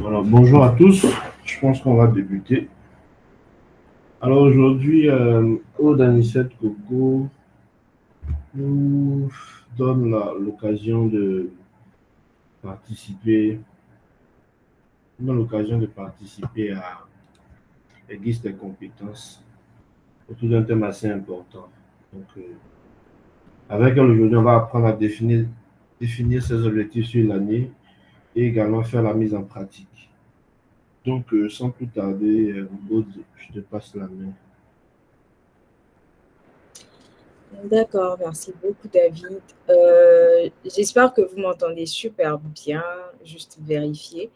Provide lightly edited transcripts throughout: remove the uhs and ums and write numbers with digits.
Alors, bonjour à tous, je pense qu'on va débuter. Alors aujourd'hui, Aude Anissette Coco nous donne l'occasion de participer, à Aiguise des compétences autour d'un thème assez important. Donc, avec elle aujourd'hui, on va apprendre à définir ses objectifs sur l'année et également faire la mise en pratique. Donc, sans plus tarder, Aude, je te passe la main. D'accord, merci beaucoup David. J'espère que vous m'entendez super bien, juste vérifier.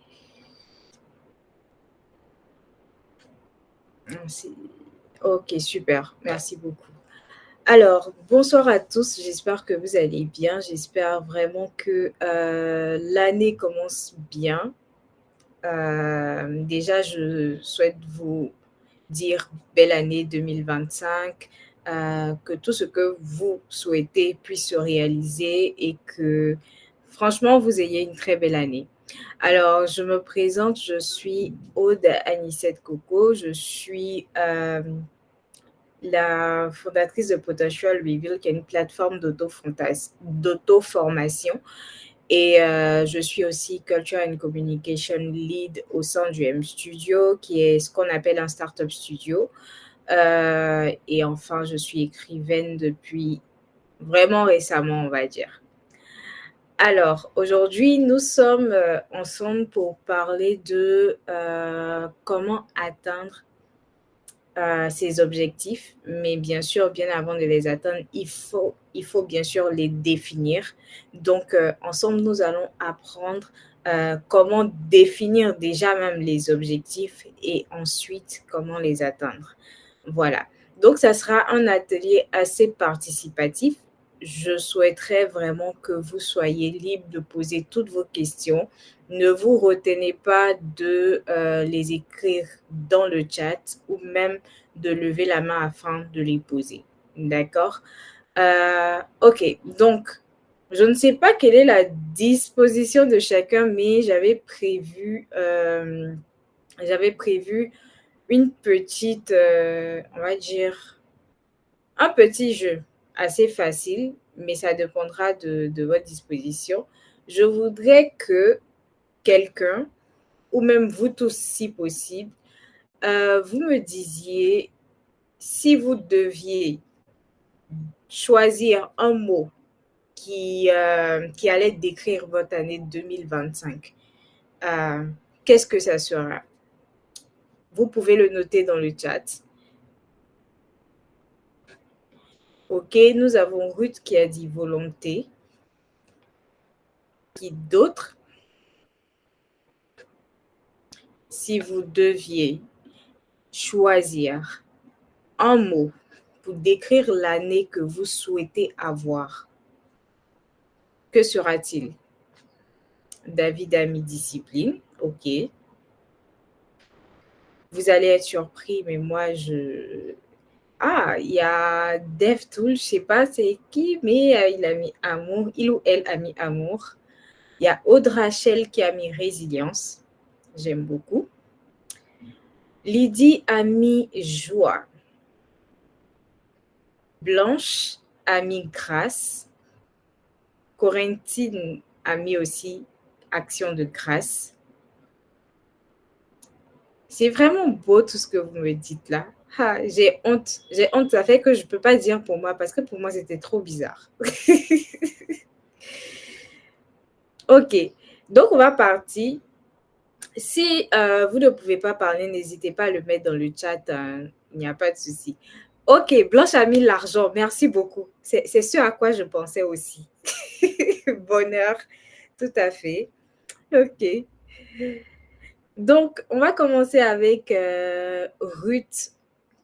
Ok, super, merci beaucoup. Alors, bonsoir à tous, j'espère que vous allez bien, j'espère vraiment que l'année commence bien. Déjà, je souhaite vous dire belle année 2025, que tout ce que vous souhaitez puisse se réaliser et que franchement, vous ayez une très belle année. Alors, je me présente, je suis Aude Anissette Coco, je suis la fondatrice de Potential Reveal, qui est une plateforme d'auto-formation. Et je suis aussi Culture and Communication Lead au sein du M Studio, qui est ce qu'on appelle un startup studio. Et enfin, je suis écrivaine depuis vraiment récemment, on va dire. Alors, aujourd'hui, nous sommes ensemble pour parler de comment atteindre ses objectifs, mais bien sûr, bien avant de les atteindre, il faut bien sûr les définir. Donc, ensemble, nous allons apprendre comment définir déjà même les objectifs et ensuite comment les atteindre. Voilà. Donc, ça sera un atelier assez participatif. Je souhaiterais vraiment que vous soyez libre de poser toutes vos questions. Ne vous retenez pas de les écrire dans le chat ou même de lever la main afin de les poser. D'accord? Ok, donc, je ne sais pas quelle est la disposition de chacun, mais j'avais prévu une petite, on va dire, un petit jeu assez facile, mais ça dépendra de votre disposition. Je voudrais que quelqu'un, ou même vous tous si possible, vous me disiez si vous deviez choisir un mot qui allait décrire votre année 2025, qu'est-ce que ça sera? Vous pouvez le noter dans le chat. Ok, nous avons Ruth qui a dit volonté. Qui d'autre? Si vous deviez choisir un mot pour décrire l'année que vous souhaitez avoir, que sera-t-il? David a mis discipline, ok. Vous allez être surpris, mais moi, Ah, il y a DevTool, je sais pas c'est qui, mais il a mis amour, il ou elle a mis amour. Il y a Aude Rachel qui a mis résilience, j'aime beaucoup. Lydie a mis joie. Blanche a mis grâce. Corentin a mis aussi action de grâce. C'est vraiment beau tout ce que vous me dites là. Ah, j'ai honte, ça fait que je ne peux pas dire pour moi parce que pour moi c'était trop bizarre. Ok, donc on va partir. Si vous ne pouvez pas parler, n'hésitez pas à le mettre dans le chat, il n'y a pas de souci. Ok, Blanche a mis l'argent, merci beaucoup. C'est ce à quoi je pensais aussi. Bonheur, tout à fait. Ok. Donc, on va commencer avec Ruth.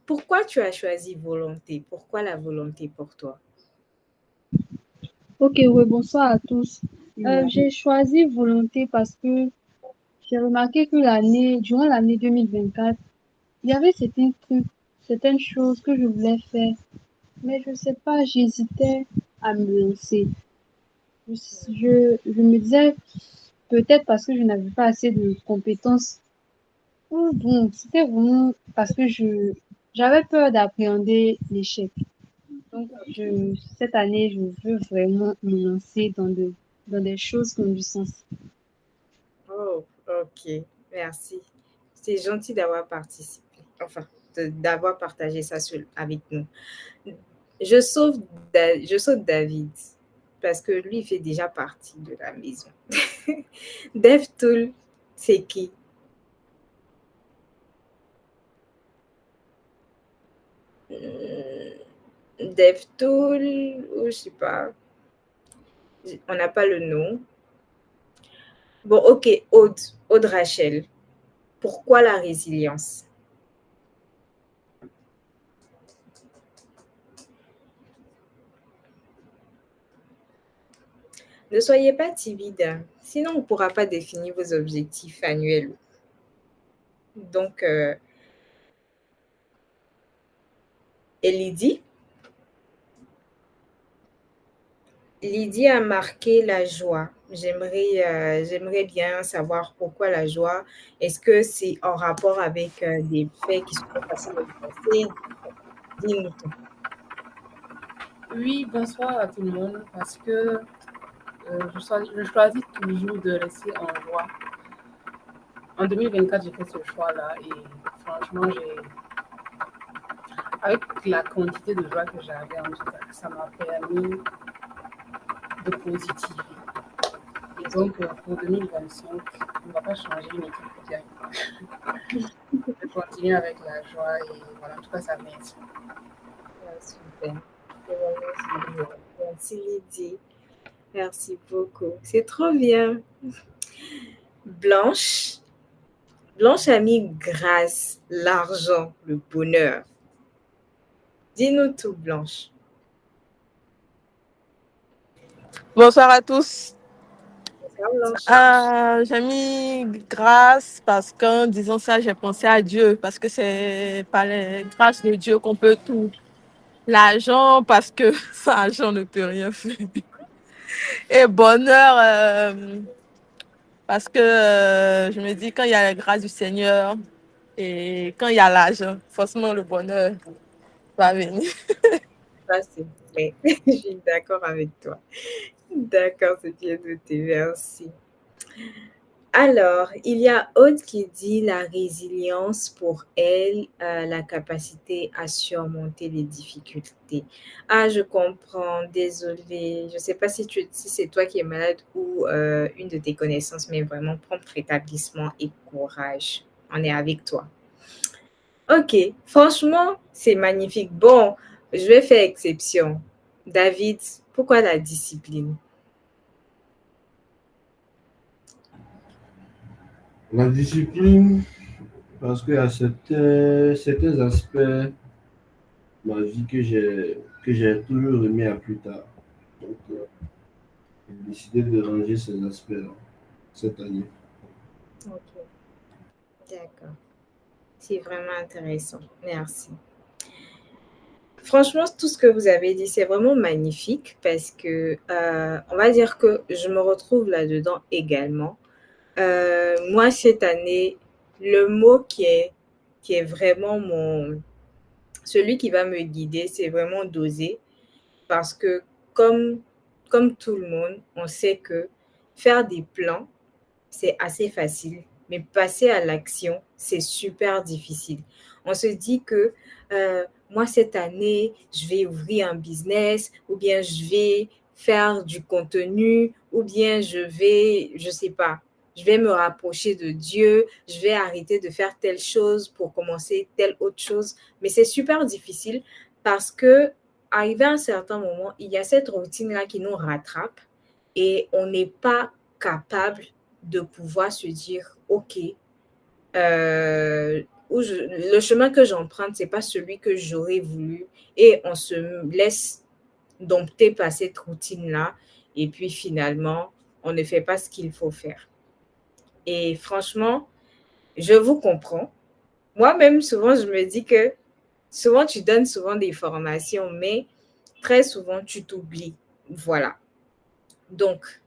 Pourquoi tu as choisi volonté? Pourquoi la volonté pour toi? Ok, oui, bonsoir à tous. J'ai choisi volonté parce que j'ai remarqué que durant l'année 2024, il y avait certains trucs, certaines choses que je voulais faire, mais je sais pas, j'hésitais à me lancer. Je me disais, peut-être parce que je n'avais pas assez de compétences. Ou bon, c'était vraiment parce que j'avais peur d'appréhender l'échec. Donc, cette année, je veux vraiment me lancer dans des choses qui ont du sens. Oh, ok, merci. C'est gentil d'avoir participé, enfin, d'avoir partagé ça avec nous. Je sauve, je saute David parce que lui, il fait déjà partie de la maison. DevTool, c'est qui? DevTool, ou je sais pas, on n'a pas le nom. Bon, ok, Aude Rachel. Pourquoi la résilience? Ne soyez pas timide, sinon on ne pourra pas définir vos objectifs annuels. Donc, et Lydie a marqué la joie. J'aimerais bien savoir pourquoi la joie. Est-ce que c'est en rapport avec des faits qui sont passés dans le passé? Dis-nous tout. Oui, bonsoir à tout le monde, parce que je choisis toujours de rester en joie. En 2024, j'ai fait ce choix-là et franchement, avec la quantité de joie que j'avais en tout cas, ça m'a permis de positiver. Et donc, pour 2025, on ne va pas changer une équipe bien. Je continue avec la joie et voilà, en tout cas, ça m'inspire. Ah, super. C'est vraiment génial. Merci Lydie. Merci beaucoup. C'est trop bien. Blanche. Blanche a mis grâce, l'argent, le bonheur. Dis-nous tout, Blanche. Bonsoir à tous. Bonsoir, Blanche. J'ai mis grâce parce qu'en disant ça, j'ai pensé à Dieu, parce que c'est par les grâces de Dieu qu'on peut tout. L'argent, parce que sans argent, on ne peut rien faire. Et bonheur, parce que je me dis, quand il y a la grâce du Seigneur et quand il y a l'argent, forcément le bonheur va venir. Ça, c'est vrai. Je suis d'accord avec toi. D'accord, c'est bien noté. Merci. Alors, il y a Aude qui dit la résilience pour elle, la capacité à surmonter les difficultés. Ah, je comprends, désolée. Je ne sais pas si c'est toi qui es malade ou une de tes connaissances, mais vraiment prompt rétablissement et courage. On est avec toi. Ok, franchement, c'est magnifique. Bon, je vais faire exception. David, pourquoi la discipline? La discipline, parce qu'il y a certains aspects de ma vie que j'ai toujours remis à plus tard. Donc, j'ai décidé de ranger ces aspects-là cette année. Ok, d'accord. C'est vraiment intéressant. Merci. Franchement, tout ce que vous avez dit, c'est vraiment magnifique parce que on va dire que je me retrouve là-dedans également. Moi, cette année, le mot qui est vraiment celui qui va me guider, c'est vraiment d'oser parce que comme, comme tout le monde, on sait que faire des plans, c'est assez facile, mais passer à l'action, c'est super difficile. On se dit que moi, cette année, je vais ouvrir un business ou bien je vais faire du contenu ou bien je sais pas, je vais me rapprocher de Dieu, je vais arrêter de faire telle chose pour commencer telle autre chose. Mais c'est super difficile parce que arrivé à un certain moment, il y a cette routine-là qui nous rattrape et on n'est pas capable de pouvoir se dire, OK, le chemin que j'emprunte, ce n'est pas celui que j'aurais voulu. Et on se laisse dompter par cette routine-là. Et puis finalement, on ne fait pas ce qu'il faut faire. Et franchement, je vous comprends. Moi-même, souvent, je me dis que souvent, tu donnes souvent des formations, mais très souvent, tu t'oublies. Voilà. Donc,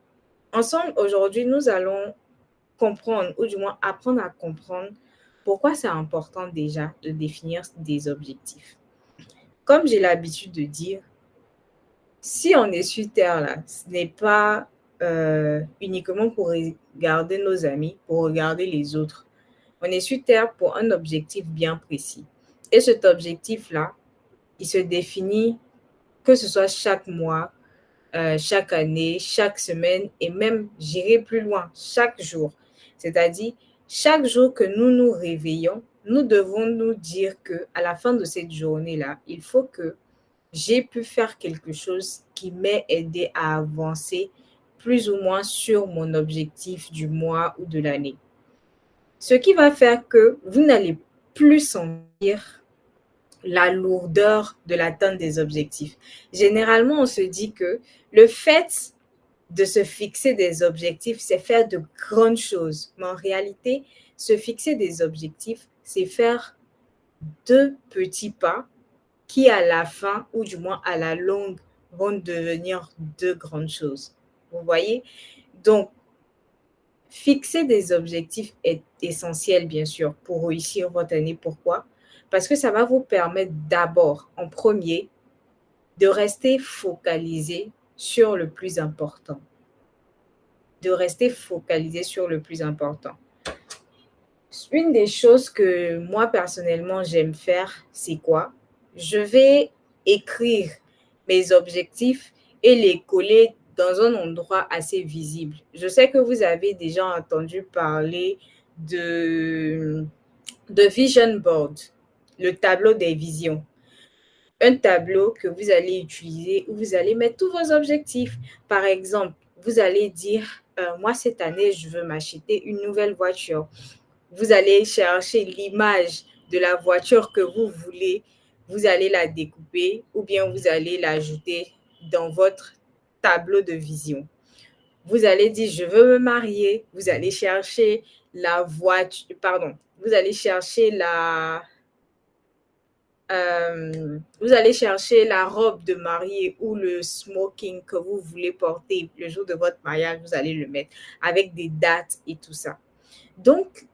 Ensemble, aujourd'hui, nous allons comprendre, ou du moins apprendre à comprendre pourquoi c'est important déjà de définir des objectifs. Comme j'ai l'habitude de dire, si on est sur Terre, là, ce n'est pas uniquement pour regarder nos amis, pour regarder les autres. On est sur Terre pour un objectif bien précis. Et cet objectif-là, il se définit que ce soit chaque mois, chaque année, chaque semaine et même, j'irai plus loin, chaque jour. C'est-à-dire, chaque jour que nous nous réveillons, nous devons nous dire qu'à la fin de cette journée-là, il faut que j'ai pu faire quelque chose qui m'ait aidé à avancer plus ou moins sur mon objectif du mois ou de l'année. Ce qui va faire que vous n'allez plus sentir la lourdeur de l'atteinte des objectifs. Généralement, on se dit que le fait de se fixer des objectifs, c'est faire de grandes choses. Mais en réalité, se fixer des objectifs, c'est faire de petits pas qui, à la fin, ou du moins à la longue, vont devenir de grandes choses. Vous voyez? Donc, fixer des objectifs est essentiel, bien sûr, pour réussir votre année. Pourquoi? Parce que ça va vous permettre d'abord, en premier, de rester focalisé sur le plus important. De rester focalisé sur le plus important. Une des choses que moi, personnellement, j'aime faire, c'est quoi? Je vais écrire mes objectifs et les coller dans un endroit assez visible. Je sais que vous avez déjà entendu parler de Vision Board, le tableau des visions. Un tableau que vous allez utiliser où vous allez mettre tous vos objectifs. Par exemple, vous allez dire, moi, cette année, je veux m'acheter une nouvelle voiture. Vous allez chercher l'image de la voiture que vous voulez, vous allez la découper ou bien vous allez l'ajouter dans votre tableau de vision. Vous allez dire, je veux me marier. Vous allez chercher la voiture, vous allez chercher vous allez chercher la robe de mariée ou le smoking que vous voulez porter le jour de votre mariage, vous allez le mettre avec des dates et tout ça. Donc,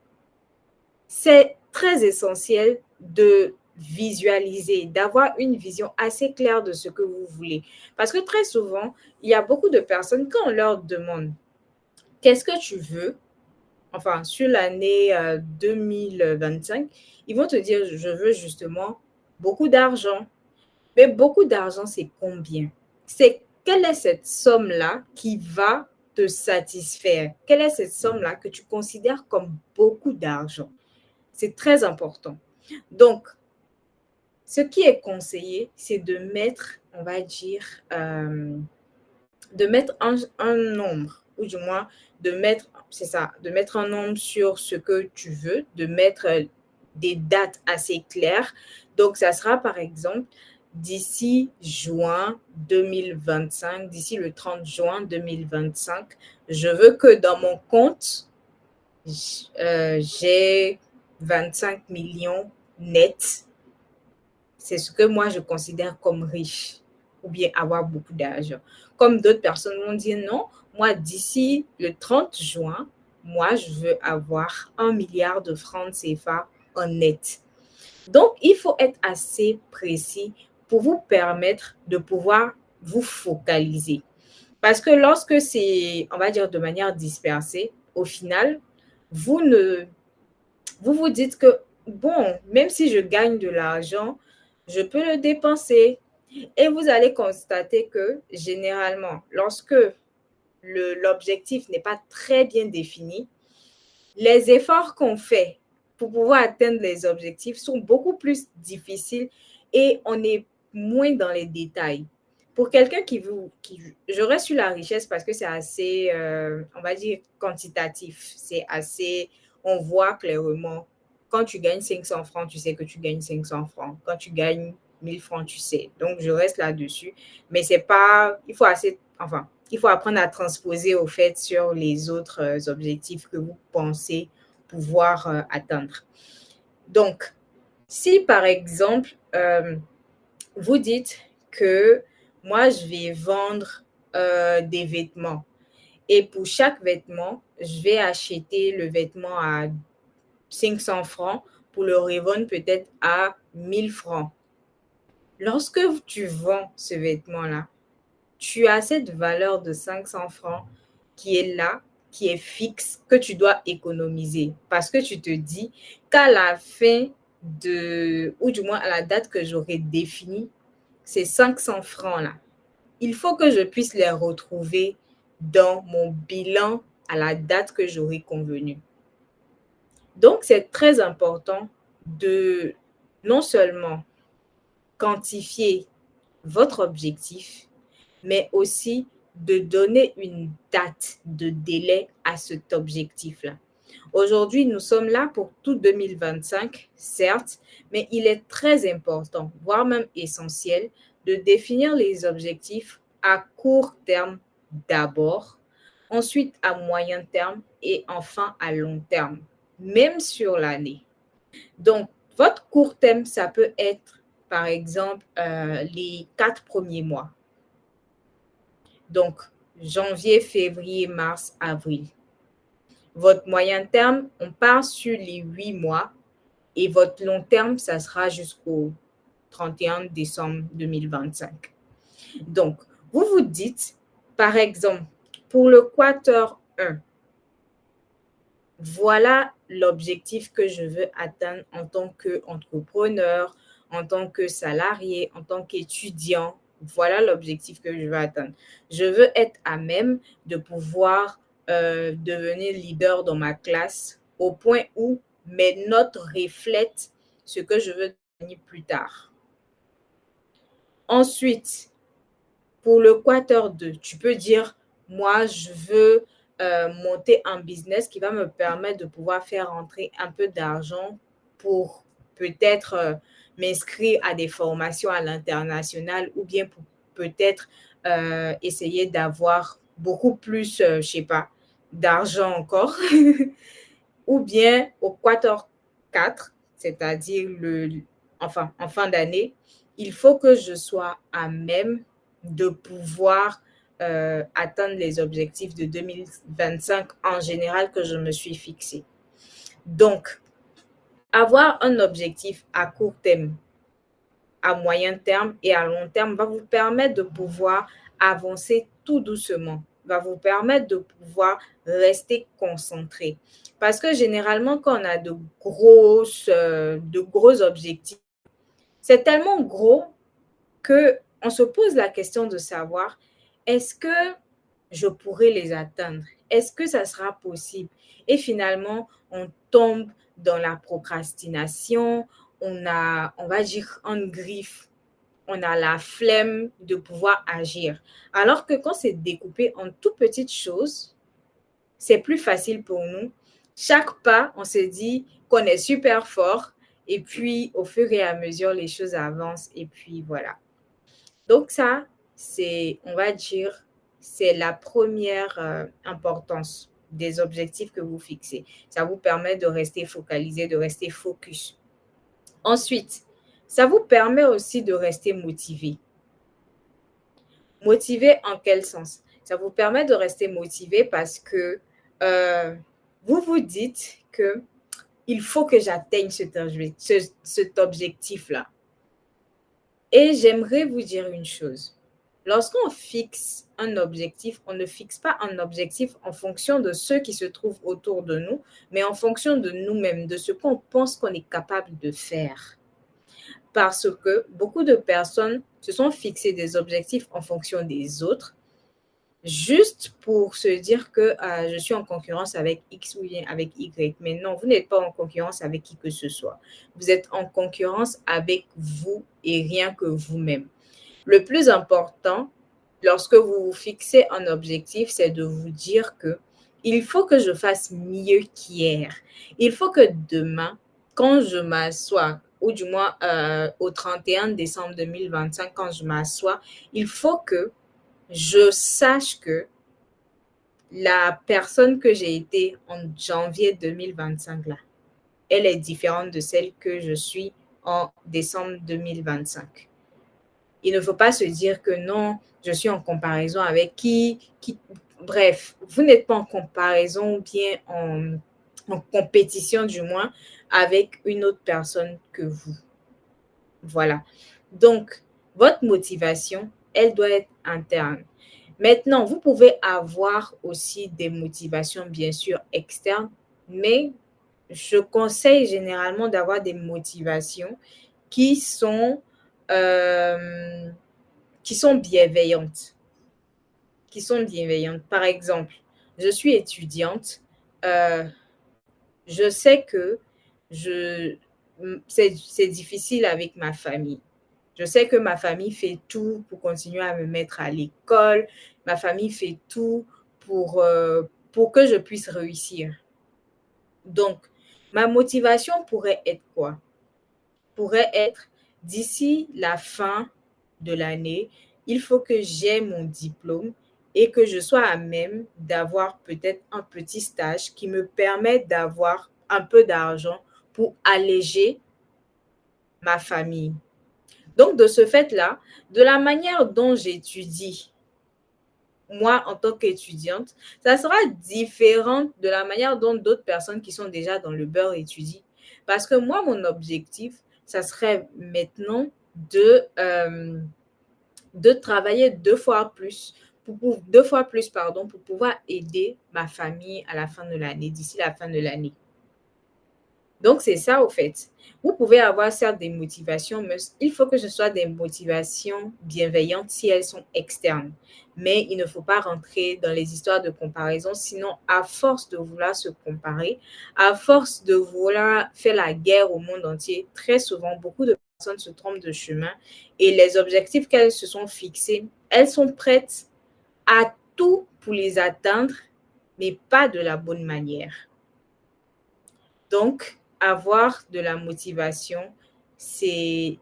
c'est très essentiel de visualiser, d'avoir une vision assez claire de ce que vous voulez. Parce que très souvent, il y a beaucoup de personnes, quand on leur demande « Qu'est-ce que tu veux ?» Enfin, sur l'année 2025, ils vont te dire « Je veux justement beaucoup d'argent. » Mais beaucoup d'argent, c'est combien? Quelle est cette somme-là qui va te satisfaire? Quelle est cette somme-là que tu considères comme beaucoup d'argent? C'est très important. Donc, ce qui est conseillé, c'est de mettre, on va dire, de mettre un nombre, ou du moins de mettre un nombre sur ce que tu veux, de mettre des dates assez claires. Donc, ça sera par exemple d'ici juin 2025, d'ici le 30 juin 2025, je veux que dans mon compte, j'ai 25 millions nets. C'est ce que moi, je considère comme riche ou bien avoir beaucoup d'argent. Comme d'autres personnes vont dire non, moi, d'ici le 30 juin, moi, je veux avoir 1 milliard de francs CFA en net. Donc, il faut être assez précis pour vous permettre de pouvoir vous focaliser. Parce que lorsque c'est, on va dire, de manière dispersée, au final, vous vous dites que, bon, même si je gagne de l'argent, je peux le dépenser. Et vous allez constater que, généralement, lorsque l'objectif n'est pas très bien défini, les efforts qu'on fait pour pouvoir atteindre les objectifs sont beaucoup plus difficiles et on est moins dans les détails. Pour quelqu'un je reste sur la richesse parce que c'est assez, on va dire, quantitatif. C'est assez, on voit clairement. Quand tu gagnes 500 francs, tu sais que tu gagnes 500 francs. Quand tu gagnes 1000 francs, tu sais. Donc, je reste là-dessus. Mais c'est pas, il faut apprendre à transposer au fait sur les autres objectifs que vous pensez pouvoir atteindre. Donc, si par exemple, vous dites que moi, je vais vendre des vêtements Et pour chaque vêtement, je vais acheter le vêtement à 500 francs pour le revendre peut-être à 1000 francs. Lorsque tu vends ce vêtement-là, tu as cette valeur de 500 francs qui est là, qui est fixe, que tu dois économiser. Parce que tu te dis qu'à la fin ou du moins à la date que j'aurai définie, ces 500 francs-là, il faut que je puisse les retrouver dans mon bilan à la date que j'aurai convenue. Donc, c'est très important de non seulement quantifier votre objectif, mais aussi de donner une date de délai à cet objectif-là. Aujourd'hui, nous sommes là pour tout 2025, certes, mais il est très important, voire même essentiel, de définir les objectifs à court terme d'abord, ensuite à moyen terme et enfin à long terme, même sur l'année. Donc, votre court terme, ça peut être, par exemple, les 4 premiers mois. Donc, janvier, février, mars, avril. Votre moyen terme, on part sur les 8 mois et votre long terme, ça sera jusqu'au 31 décembre 2025. Donc, vous vous dites, par exemple, pour le quarter 1, voilà l'objectif que je veux atteindre en tant qu'entrepreneur, en tant que salarié, en tant qu'étudiant. Voilà l'objectif que je veux atteindre. Je veux être à même de pouvoir devenir leader dans ma classe au point où mes notes reflètent ce que je veux devenir plus tard. Ensuite, pour le quarter 2, tu peux dire, moi, je veux monter un business qui va me permettre de pouvoir faire rentrer un peu d'argent pour peut-être m'inscrire à des formations à l'international ou bien pour peut-être essayer d'avoir beaucoup plus, je ne sais pas, d'argent encore. Ou bien au quarter 4, c'est-à-dire en fin d'année, il faut que je sois à même de pouvoir atteindre les objectifs de 2025 en général que je me suis fixé. Donc, avoir un objectif à court terme, à moyen terme et à long terme va vous permettre de pouvoir avancer tout doucement, va vous permettre de pouvoir rester concentré. Parce que généralement, quand on a de gros objectifs, c'est tellement gros qu'on se pose la question de savoir, est-ce que je pourrais les atteindre? Est-ce que ça sera possible? Et finalement, on tombe dans la procrastination, on va dire, en griffe, on a la flemme de pouvoir agir. Alors que quand c'est découpé en tout petites choses, c'est plus facile pour nous. Chaque pas, on se dit qu'on est super fort et puis au fur et à mesure, les choses avancent et puis voilà. Donc ça, on va dire, c'est la première importance des objectifs que vous fixez. Ça vous permet de rester focalisé, de rester focus. Ensuite, ça vous permet aussi de rester motivé. Motivé en quel sens? Ça vous permet de rester motivé parce que vous vous dites que il faut que j'atteigne cet objectif-là. Et j'aimerais vous dire une chose. Lorsqu'on fixe un objectif, on ne fixe pas un objectif en fonction de ceux qui se trouvent autour de nous, mais en fonction de nous-mêmes, de ce qu'on pense qu'on est capable de faire. Parce que beaucoup de personnes se sont fixées des objectifs en fonction des autres, juste pour se dire que je suis en concurrence avec X ou bien avec Y. Mais non, vous n'êtes pas en concurrence avec qui que ce soit. Vous êtes en concurrence avec vous et rien que vous-même. Le plus important, lorsque vous vous fixez un objectif, c'est de vous dire que il faut que je fasse mieux qu'hier. Il faut que demain, quand je m'assois, ou du moins au 31 décembre 2025, quand je m'assois, il faut que je sache que la personne que j'ai été en janvier 2025, là, elle est différente de celle que je suis en décembre 2025. Il ne faut pas se dire que non, je suis en comparaison avec qui bref, vous n'êtes pas en comparaison ou bien en compétition du moins avec une autre personne que vous. Voilà. Donc, votre motivation, elle doit être interne. Maintenant, vous pouvez avoir aussi des motivations, bien sûr, externes, mais je conseille généralement d'avoir des motivations qui sont, euh, qui sont bienveillantes. Qui sont bienveillantes. Par exemple, je suis étudiante, euh, je sais que c'est difficile avec ma famille. Je sais que ma famille fait tout pour continuer à me mettre à l'école. Ma famille fait tout pour que je puisse réussir. Donc, ma motivation pourrait être quoi? Pourrait être d'ici la fin de l'année, il faut que j'ai mon diplôme et que je sois à même d'avoir peut-être un petit stage qui me permet d'avoir un peu d'argent pour alléger ma famille. Donc, de ce fait-là, de la manière dont j'étudie, moi, en tant qu'étudiante, ça sera différent de la manière dont d'autres personnes qui sont déjà dans le beurre étudient. Parce que moi, mon objectif, ça serait maintenant de travailler deux fois plus, pardon, pour pouvoir aider ma famille à la fin de l'année, d'ici la fin de l'année. Donc, c'est ça, au fait. Vous pouvez avoir certes des motivations, mais il faut que ce soit des motivations bienveillantes si elles sont externes. Mais il ne faut pas rentrer dans les histoires de comparaison, sinon, à force de vouloir se comparer, à force de vouloir faire la guerre au monde entier, très souvent, beaucoup de personnes se trompent de chemin et les objectifs qu'elles se sont fixés, elles sont prêtes à tout pour les atteindre, mais pas de la bonne manière. Donc, avoir de la motivation, c'est,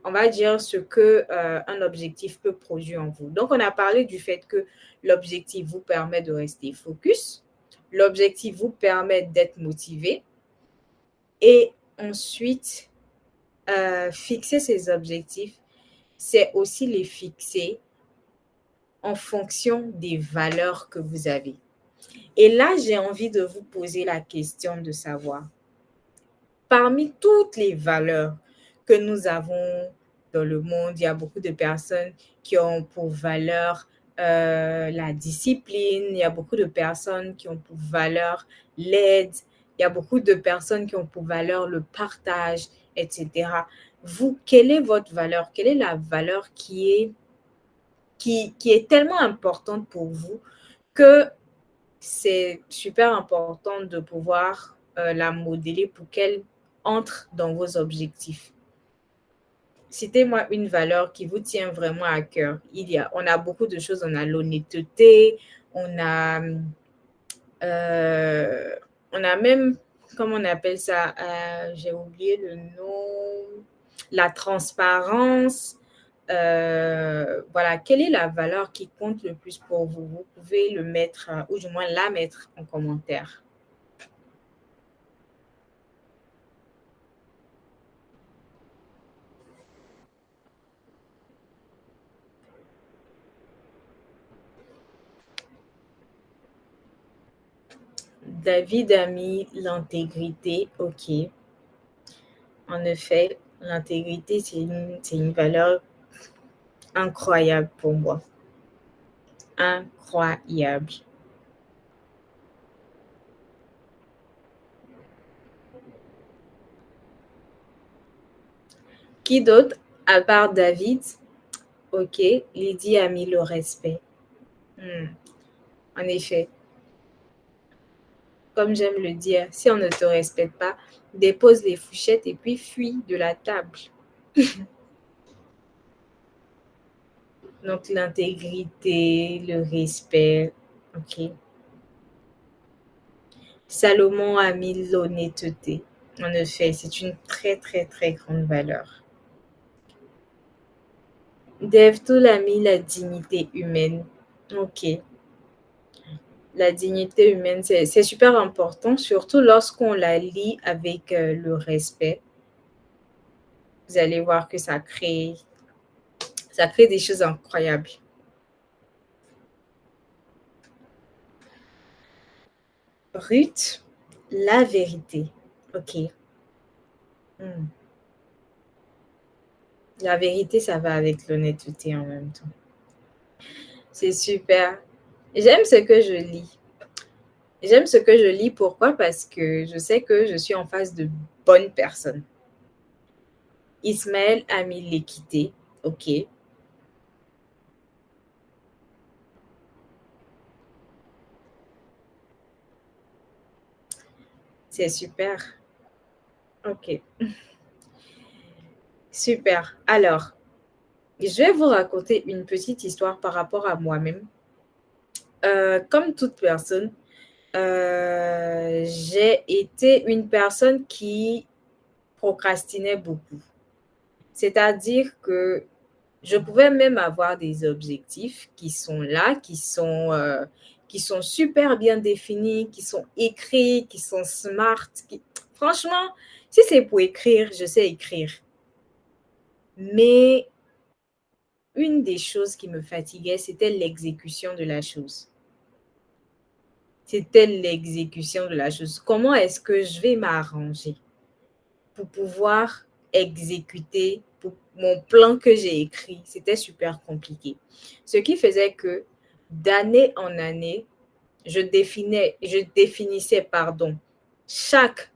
on va dire, ce que un objectif peut produire en vous. Donc, on a parlé du fait que l'objectif vous permet de rester focus, l'objectif vous permet d'être motivé et ensuite, fixer ces objectifs, c'est aussi les fixer en fonction des valeurs que vous avez. Et là, j'ai envie de vous poser la question de savoir, parmi toutes les valeurs que nous avons dans le monde, il y a beaucoup de personnes qui ont pour valeur la discipline, il y a beaucoup de personnes qui ont pour valeur l'aide, il y a beaucoup de personnes qui ont pour valeur le partage, etc. Vous, quelle est votre valeur? Quelle est la valeur qui est tellement importante pour vous que c'est super important de pouvoir la modeler pour qu'elle entre dans vos objectifs. Citez-moi une valeur qui vous tient vraiment à cœur. On a beaucoup de choses. On a l'honnêteté, on a même, comment on appelle ça? J'ai oublié le nom. La transparence. Voilà, quelle est la valeur qui compte le plus pour vous? Vous pouvez le mettre, ou du moins la mettre en commentaire. David a mis l'intégrité, ok. En effet, l'intégrité, c'est une valeur incroyable pour moi. Incroyable. Qui d'autre, à part David? Ok, Lydie a mis le respect. En effet, comme j'aime le dire, si on ne te respecte pas, dépose les fourchettes et puis fuis de la table. Donc, l'intégrité, le respect, ok. Salomon a mis l'honnêteté. En effet, c'est une très, très, très grande valeur. Devtoul a mis la dignité humaine. Ok. La dignité humaine, c'est super important, surtout lorsqu'on la lie avec le respect. Vous allez voir que ça crée des choses incroyables. Brut, la vérité. Ok. Hmm. La vérité, ça va avec l'honnêteté en même temps. C'est super. J'aime ce que je lis. J'aime ce que je lis. Pourquoi? Parce que je sais que je suis en face de bonnes personnes. Ismaël a mis l'équité. Ok. C'est super. Ok. Super. Alors, je vais vous raconter une petite histoire par rapport à moi-même. Comme toute personne, j'ai été une personne qui procrastinait beaucoup. C'est-à-dire que je pouvais même avoir des objectifs qui sont là, qui sont super bien définis, qui sont écrits, qui sont smart. Franchement, si c'est pour écrire, je sais écrire. Mais une des choses qui me fatiguait, c'était l'exécution de la chose. C'était l'exécution de la chose. Comment est-ce que je vais m'arranger pour pouvoir exécuter mon plan que j'ai écrit? C'était super compliqué. Ce qui faisait que d'année en année, je définissais, chaque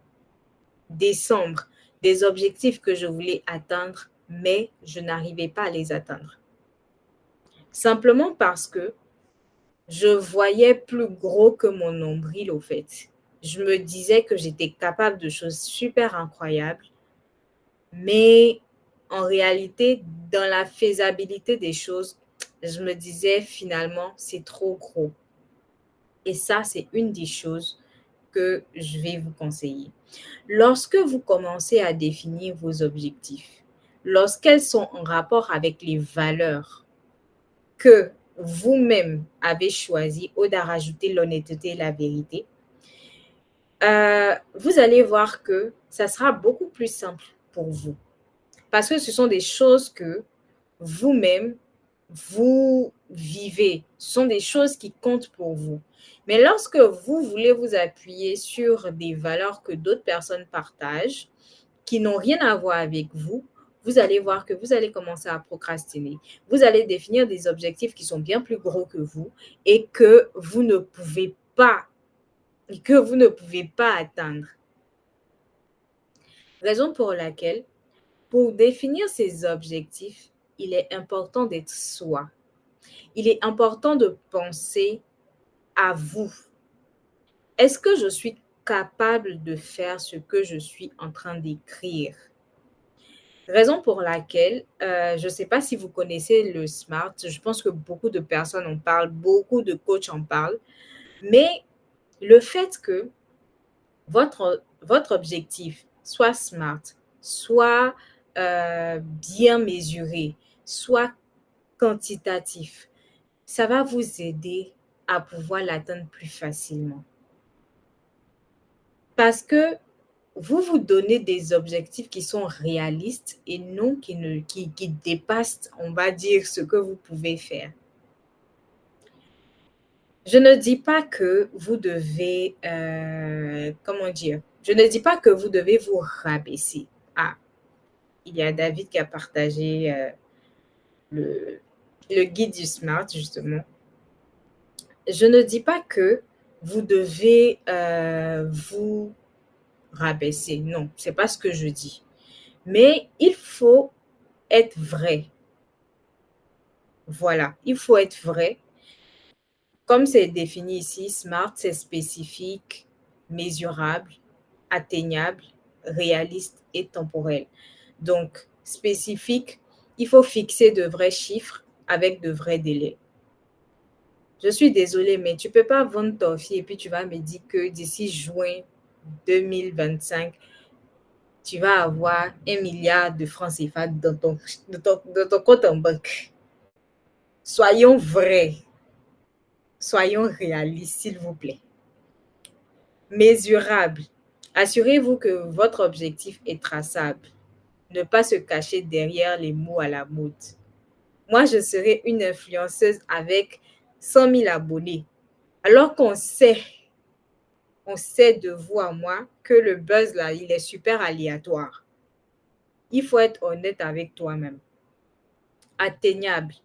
décembre des objectifs que je voulais atteindre, mais je n'arrivais pas à les atteindre. Simplement parce que je voyais plus gros que mon nombril, au fait. Je me disais que j'étais capable de choses super incroyables, mais en réalité, dans la faisabilité des choses, je me disais finalement, c'est trop gros. Et ça, c'est une des choses que je vais vous conseiller. Lorsque vous commencez à définir vos objectifs, lorsqu'elles sont en rapport avec les valeurs que vous-même avez choisies, au lieu de rajouter l'honnêteté et la vérité, vous allez voir que ça sera beaucoup plus simple pour vous. Parce que ce sont des choses que vous-même, vous vivez. Ce sont des choses qui comptent pour vous. Mais lorsque vous voulez vous appuyer sur des valeurs que d'autres personnes partagent, qui n'ont rien à voir avec vous, vous allez voir que vous allez commencer à procrastiner. Vous allez définir des objectifs qui sont bien plus gros que vous et que vous ne pouvez pas atteindre. Raison pour laquelle, pour définir ces objectifs, il est important d'être soi. Il est important de penser à vous. Est-ce que je suis capable de faire ce que je suis en train d'écrire? Raison pour laquelle, je ne sais pas si vous connaissez le SMART, je pense que beaucoup de personnes en parlent, beaucoup de coachs en parlent, mais le fait que votre objectif soit SMART, soit bien mesuré, soit quantitatif, ça va vous aider à pouvoir l'atteindre plus facilement. Parce que vous vous donnez des objectifs qui sont réalistes et non qui dépassent, on va dire, ce que vous pouvez faire. Je ne dis pas que vous devez, je ne dis pas que vous devez vous rabaisser. Ah, il y a David qui a partagé le guide du SMART, justement. Je ne dis pas que vous devez vous rabaisser. Non, c'est pas ce que je dis. Mais il faut être vrai. Voilà, il faut être vrai. Comme c'est défini ici, SMART, c'est spécifique, mesurable, atteignable, réaliste et temporel. Donc, spécifique, il faut fixer de vrais chiffres avec de vrais délais. Je suis désolée, mais tu ne peux pas vendre ton fille et puis tu vas me dire que d'ici juin 2025, tu vas avoir 1 milliard de francs CFA dans ton compte en banque. Soyons vrais. Soyons réalistes, s'il vous plaît. Mesurable. Assurez-vous que votre objectif est traçable. Ne pas se cacher derrière les mots à la mode. Moi, je serai une influenceuse avec 100 000 abonnés. Alors qu'on sait on sait de vous à moi que le buzz, là, il est super aléatoire. Il faut être honnête avec toi-même. Atteignable.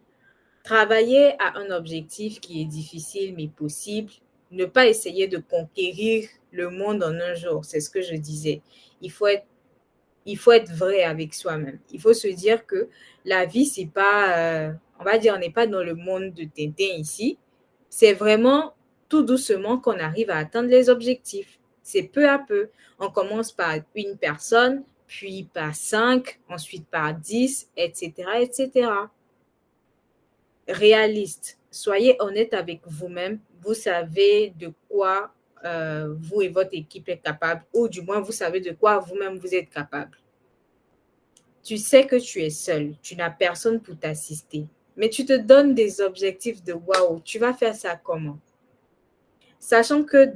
Travailler à un objectif qui est difficile mais possible. Ne pas essayer de conquérir le monde en un jour. C'est ce que je disais. Il faut être vrai avec soi-même. Il faut se dire que la vie, c'est pas, on va dire, on n'est pas dans le monde de Tintin ici. C'est vraiment tout doucement qu'on arrive à atteindre les objectifs. C'est peu à peu. On commence par une personne, puis par 5, ensuite par 10, etc., etc. Réaliste. Soyez honnête avec vous-même. Vous savez de quoi vous et votre équipe est capable, ou du moins vous savez de quoi vous-même vous êtes capable. Tu sais que tu es seul, tu n'as personne pour t'assister, mais tu te donnes des objectifs de waouh, tu vas faire ça comment? Sachant que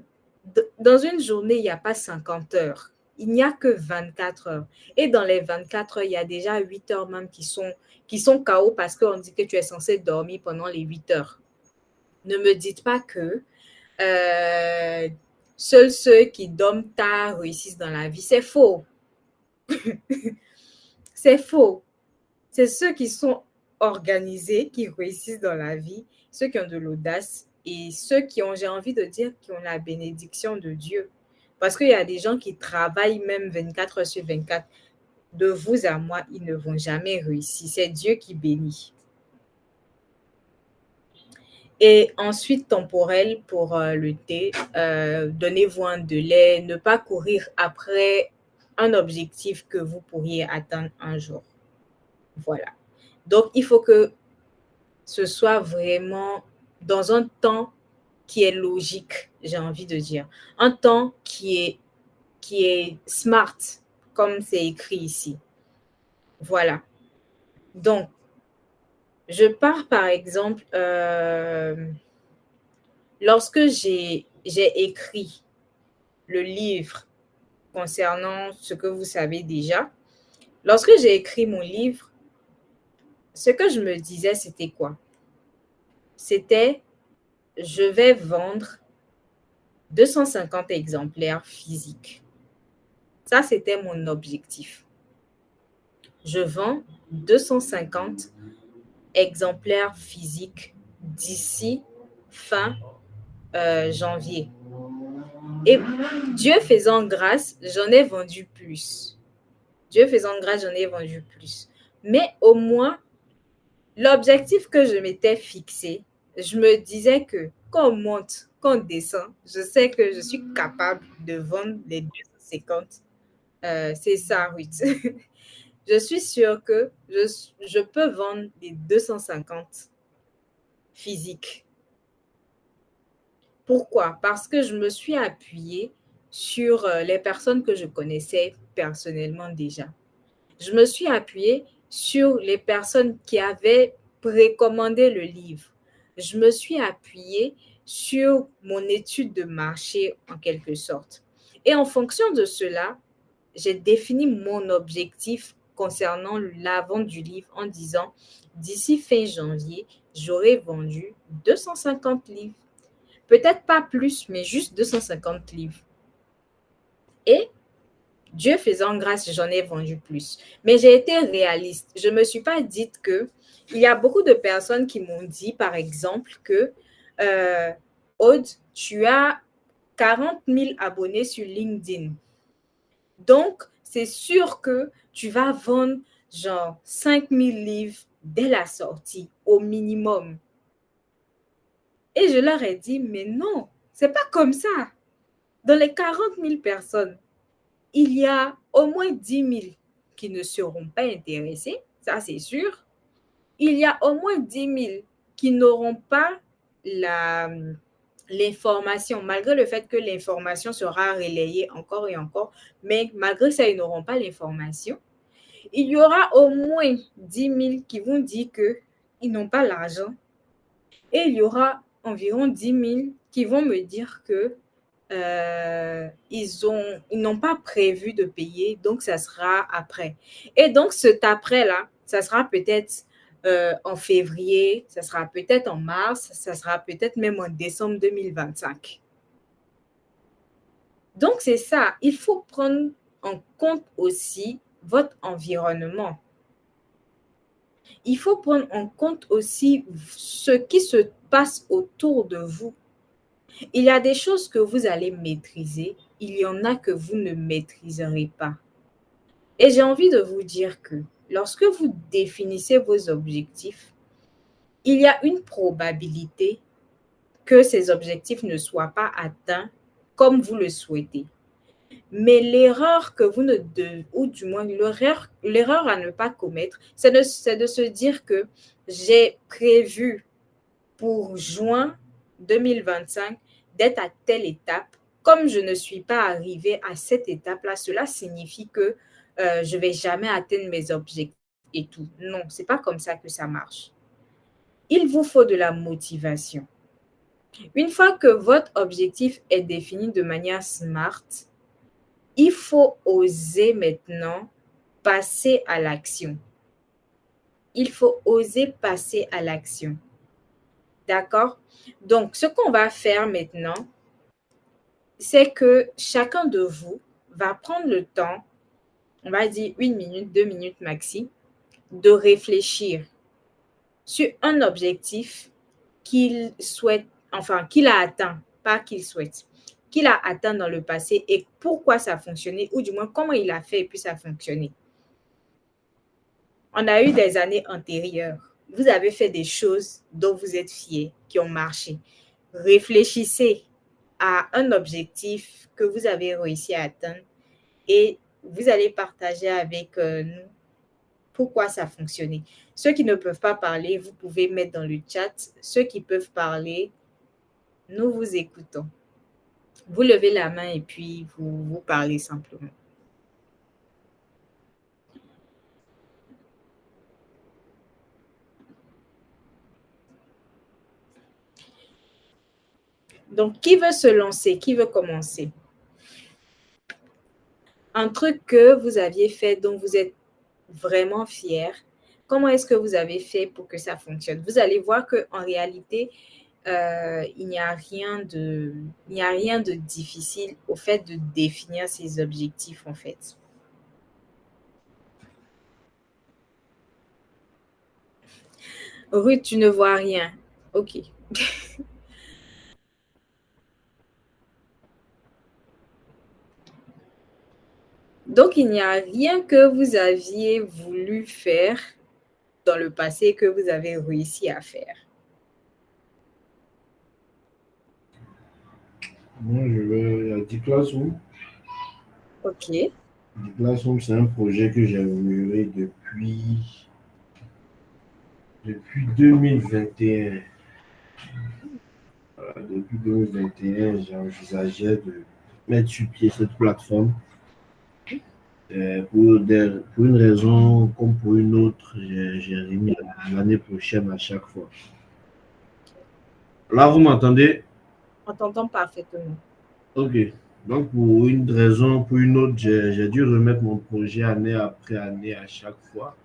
dans une journée, il n'y a pas 50 heures, il n'y a que 24 heures. Et dans les 24 heures, il y a déjà 8 heures même qui sont KO parce qu'on dit que tu es censé dormir pendant les 8 heures. Ne me dites pas que seuls ceux qui dorment tard réussissent dans la vie. C'est faux. C'est faux. C'est ceux qui sont organisés qui réussissent dans la vie, ceux qui ont de l'audace et ceux qui ont, j'ai envie de dire, qui ont la bénédiction de Dieu. Parce qu'il y a des gens qui travaillent même 24 heures sur 24. De vous à moi, ils ne vont jamais réussir. C'est Dieu qui bénit. Et ensuite, temporel pour le thé, donnez-vous un délai, ne pas courir après un objectif que vous pourriez atteindre un jour. Voilà. Donc, il faut que ce soit vraiment dans un temps qui est logique, j'ai envie de dire. Un temps qui est smart, comme c'est écrit ici. Voilà. Donc, je pars par exemple, lorsque j'ai écrit le livre concernant ce que vous savez déjà, lorsque j'ai écrit mon livre, ce que je me disais, c'était quoi? C'était, je vais vendre 250 exemplaires physiques. Ça, c'était mon objectif. Je vends 250 exemplaires physiques d'ici fin janvier. Et Dieu faisant grâce, j'en ai vendu plus. Dieu faisant grâce, j'en ai vendu plus. Mais au moins, l'objectif que je m'étais fixé, je me disais que quand on monte, quand on descend, je sais que je suis capable de vendre les 250. C'est ça, Ruth. Je suis sûre que je peux vendre les 250 physiques. Pourquoi? Parce que je me suis appuyée sur les personnes que je connaissais personnellement déjà. Je me suis appuyée sur les personnes qui avaient précommandé le livre. Je me suis appuyée sur mon étude de marché en quelque sorte. Et en fonction de cela, j'ai défini mon objectif concernant la vente du livre en disant d'ici fin janvier, j'aurai vendu 250 livres. Peut-être pas plus, mais juste 250 livres. Et Dieu faisant grâce, j'en ai vendu plus. Mais j'ai été réaliste. Je ne me suis pas dit que... Il y a beaucoup de personnes qui m'ont dit, par exemple, que Aude, tu as 40 000 abonnés sur LinkedIn. Donc, c'est sûr que tu vas vendre genre 5 000 livres dès la sortie, au minimum. Et je leur ai dit, mais non, c'est pas comme ça. Dans les 40 000 personnes, il y a au moins 10 000 qui ne seront pas intéressés, ça c'est sûr. Il y a au moins 10 000 qui n'auront pas l'information, malgré le fait que l'information sera relayée encore et encore, mais malgré ça, ils n'auront pas l'information. Il y aura au moins 10 000 qui vont dire qu'ils n'ont pas l'argent. Et il y aura environ 10 000 qui vont me dire que ils n'ont pas prévu de payer, donc ça sera après. Et donc, cet après-là, ça sera peut-être en février, ça sera peut-être en mars, ça sera peut-être même en décembre 2025. Donc, c'est ça. Il faut prendre en compte aussi votre environnement. Il faut prendre en compte aussi ce qui se passe autour de vous. Il y a des choses que vous allez maîtriser, il y en a que vous ne maîtriserez pas. Et j'ai envie de vous dire que lorsque vous définissez vos objectifs, il y a une probabilité que ces objectifs ne soient pas atteints comme vous le souhaitez. Mais l'erreur que vous ne devez, ou du moins l'erreur à ne pas commettre, c'est de se dire que j'ai prévu pour juin 2025 d'être à telle étape. Comme je ne suis pas arrivée à cette étape-là, cela signifie que je ne vais jamais atteindre mes objectifs et tout. Non, ce n'est pas comme ça que ça marche. Il vous faut de la motivation. Une fois que votre objectif est défini de manière smart, il faut oser maintenant passer à l'action. Il faut oser passer à l'action. D'accord? Donc, ce qu'on va faire maintenant, c'est que chacun de vous va prendre le temps, on va dire 1 minute, 2 minutes maxi, de réfléchir sur un objectif qu'il souhaite, enfin, qu'il a atteint, pas qu'il souhaite, qu'il a atteint dans le passé et pourquoi ça a fonctionné, ou du moins comment il a fait et puis ça a fonctionné. On a eu des années antérieures. Vous avez fait des choses dont vous êtes fiers, qui ont marché. Réfléchissez à un objectif que vous avez réussi à atteindre et vous allez partager avec nous pourquoi ça a fonctionné. Ceux qui ne peuvent pas parler, vous pouvez mettre dans le chat. Ceux qui peuvent parler, nous vous écoutons. Vous levez la main et puis vous parlez simplement. Donc, qui veut se lancer? Qui veut commencer? Un truc que vous aviez fait dont vous êtes vraiment fier. Comment est-ce que vous avez fait pour que ça fonctionne? Vous allez voir qu'en réalité, il n'y a rien de difficile au fait de définir ses objectifs, en fait. Ruth, tu ne vois rien. OK. Donc, il n'y a rien que vous aviez voulu faire dans le passé que vous avez réussi à faire. Moi, je vais à D-Classroom. OK. D-Classroom, c'est un projet que j'ai mûri depuis 2021. Depuis 2021, j'envisageais de mettre sur pied cette plateforme. Pour une raison comme pour une autre, j'ai remis l'année prochaine à chaque fois. Là, vous m'entendez? On t'entend parfaitement. Ok. Donc, pour une raison, pour une autre, j'ai dû remettre mon projet année après année à chaque fois,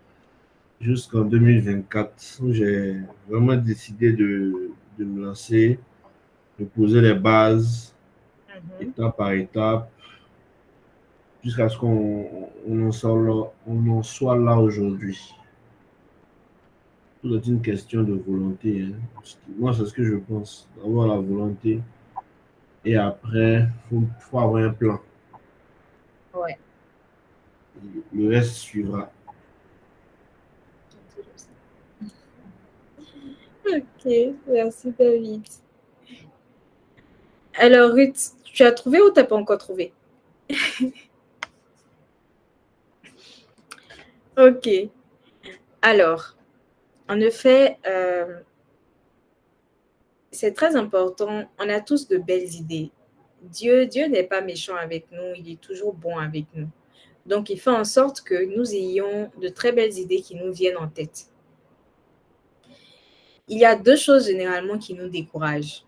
jusqu'en 2024, où j'ai vraiment décidé de me lancer, de poser les bases, étape par étape, jusqu'à ce qu'on en soit là aujourd'hui. Tout est une question de volonté. Hein. Moi, c'est ce que je pense. D'avoir la volonté. Et après, il faut avoir un plan. Ouais. Le reste suivra. Ok, merci David. Alors Ruth, tu as trouvé ou tu n'as pas encore trouvé? Ok. Alors, en effet, c'est très important. On a tous de belles idées. Dieu n'est pas méchant avec nous, il est toujours bon avec nous. Donc, il fait en sorte que nous ayons de très belles idées qui nous viennent en tête. Il y a deux choses généralement qui nous découragent.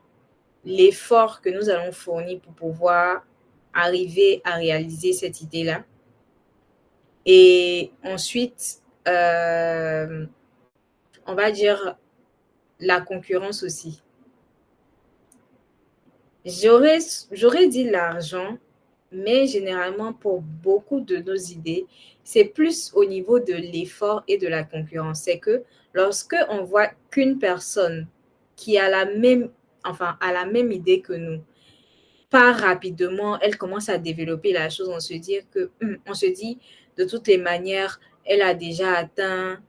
L'effort que nous allons fournir pour pouvoir arriver à réaliser cette idée-là. Et ensuite, on va dire la concurrence aussi. J'aurais dit l'argent, Mais généralement, pour beaucoup de nos idées, c'est plus au niveau de l'effort et de la concurrence. C'est que lorsque on voit qu'une personne qui a la même idée que nous, pas rapidement, elle commence à développer la chose, on se dit de toutes les manières, elle a déjà atteint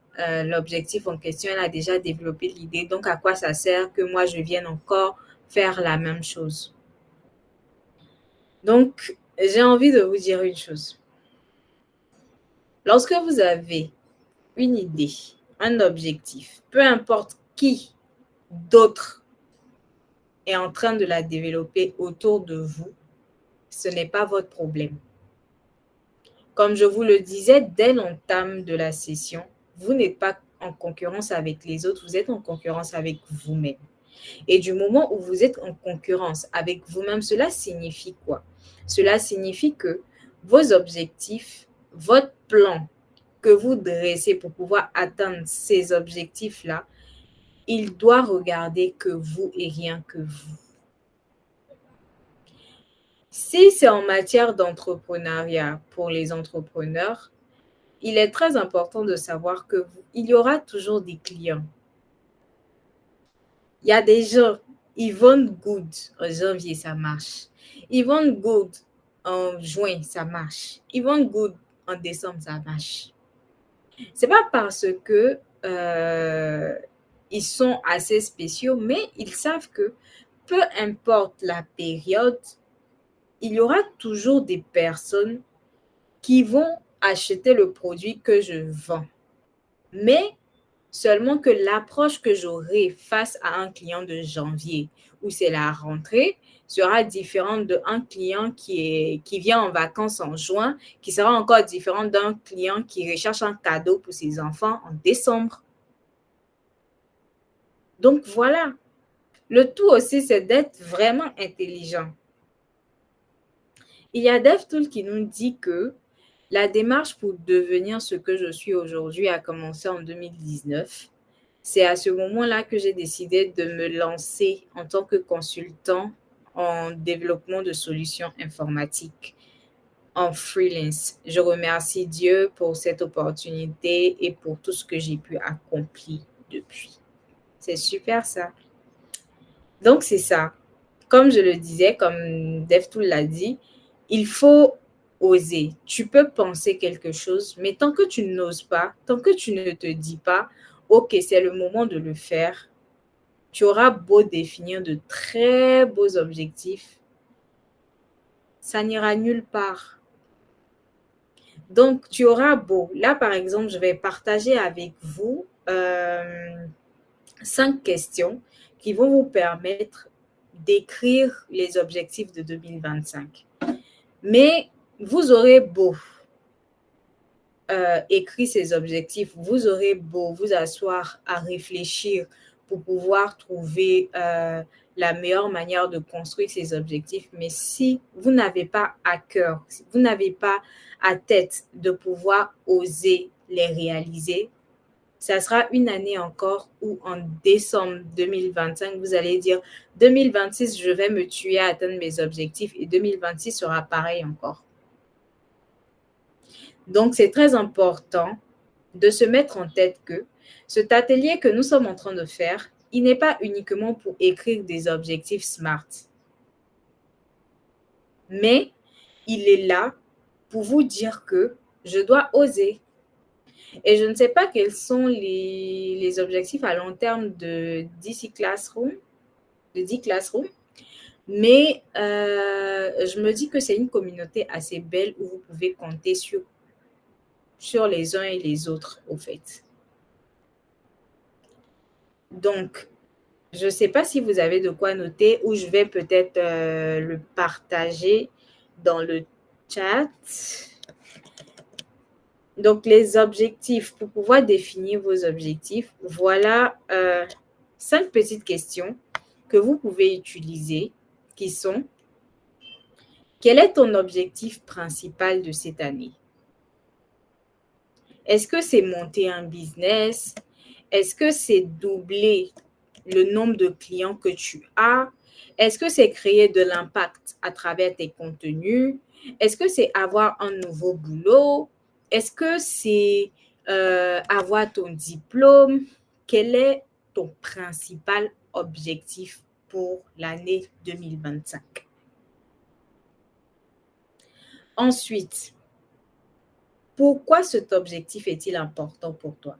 l'objectif en question, elle a déjà développé l'idée, donc à quoi ça sert que moi je vienne encore faire la même chose? Donc, j'ai envie de vous dire une chose. Lorsque vous avez une idée, un objectif, peu importe qui d'autre est en train de la développer autour de vous, ce n'est pas votre problème. Comme je vous le disais dès l'entame de la session, vous n'êtes pas en concurrence avec les autres, vous êtes en concurrence avec vous-même. Et du moment où vous êtes en concurrence avec vous-même, cela signifie quoi? Cela signifie que vos objectifs, votre plan que vous dressez pour pouvoir atteindre ces objectifs-là, il doit regarder que vous et rien que vous. Si c'est en matière d'entrepreneuriat pour les entrepreneurs, il est très important de savoir qu'il y aura toujours des clients. Il y a des gens, ils vendent good en janvier, ça marche. Ils vendent good en juin, ça marche. Ils vendent good en décembre, ça marche. C'est pas parce que ils sont assez spéciaux, mais ils savent que peu importe la période, il y aura toujours des personnes qui vont acheter le produit que je vends. Mais seulement que l'approche que j'aurai face à un client de janvier, où c'est la rentrée, sera différente d'un client qui vient en vacances en juin, qui sera encore différente d'un client qui recherche un cadeau pour ses enfants en décembre. Donc voilà, le tout aussi, c'est d'être vraiment intelligent. Il y a DevTool qui nous dit que la démarche pour devenir ce que je suis aujourd'hui a commencé en 2019. C'est à ce moment-là que j'ai décidé de me lancer en tant que consultant en développement de solutions informatiques en freelance. Je remercie Dieu pour cette opportunité et pour tout ce que j'ai pu accomplir depuis. C'est super ça. Donc, c'est ça. Comme je le disais, comme DevTool l'a dit, il faut oser. Tu peux penser quelque chose, mais tant que tu n'oses pas, tant que tu ne te dis pas, OK, c'est le moment de le faire, tu auras beau définir de très beaux objectifs, ça n'ira nulle part. Donc, tu auras beau. Là, par exemple, je vais partager avec vous 5 questions qui vont vous permettre d'écrire les objectifs de 2025. Mais vous aurez beau écrire ces objectifs, vous aurez beau vous asseoir à réfléchir pour pouvoir trouver la meilleure manière de construire ces objectifs. Mais si vous n'avez pas à cœur, si vous n'avez pas à tête de pouvoir oser les réaliser, ça sera une année encore où en décembre 2025, vous allez dire 2026, je vais me tuer à atteindre mes objectifs et 2026 sera pareil encore. Donc, c'est très important de se mettre en tête que cet atelier que nous sommes en train de faire, il n'est pas uniquement pour écrire des objectifs SMART, mais il est là pour vous dire que je dois oser. Et je ne sais pas quels sont les objectifs à long terme de 10 Classroom, mais je me dis que c'est une communauté assez belle où vous pouvez compter sur les uns et les autres, au fait. Donc, je ne sais pas si vous avez de quoi noter ou je vais peut-être le partager dans le chat. Donc, les objectifs, pour pouvoir définir vos objectifs, voilà 5 petites questions que vous pouvez utiliser qui sont: quel est ton objectif principal de cette année? Est-ce que c'est monter un business? Est-ce que c'est doubler le nombre de clients que tu as? Est-ce que c'est créer de l'impact à travers tes contenus? Est-ce que c'est avoir un nouveau boulot? Est-ce que c'est avoir ton diplôme? Quel est ton principal objectif pour l'année 2025? Ensuite, pourquoi cet objectif est-il important pour toi?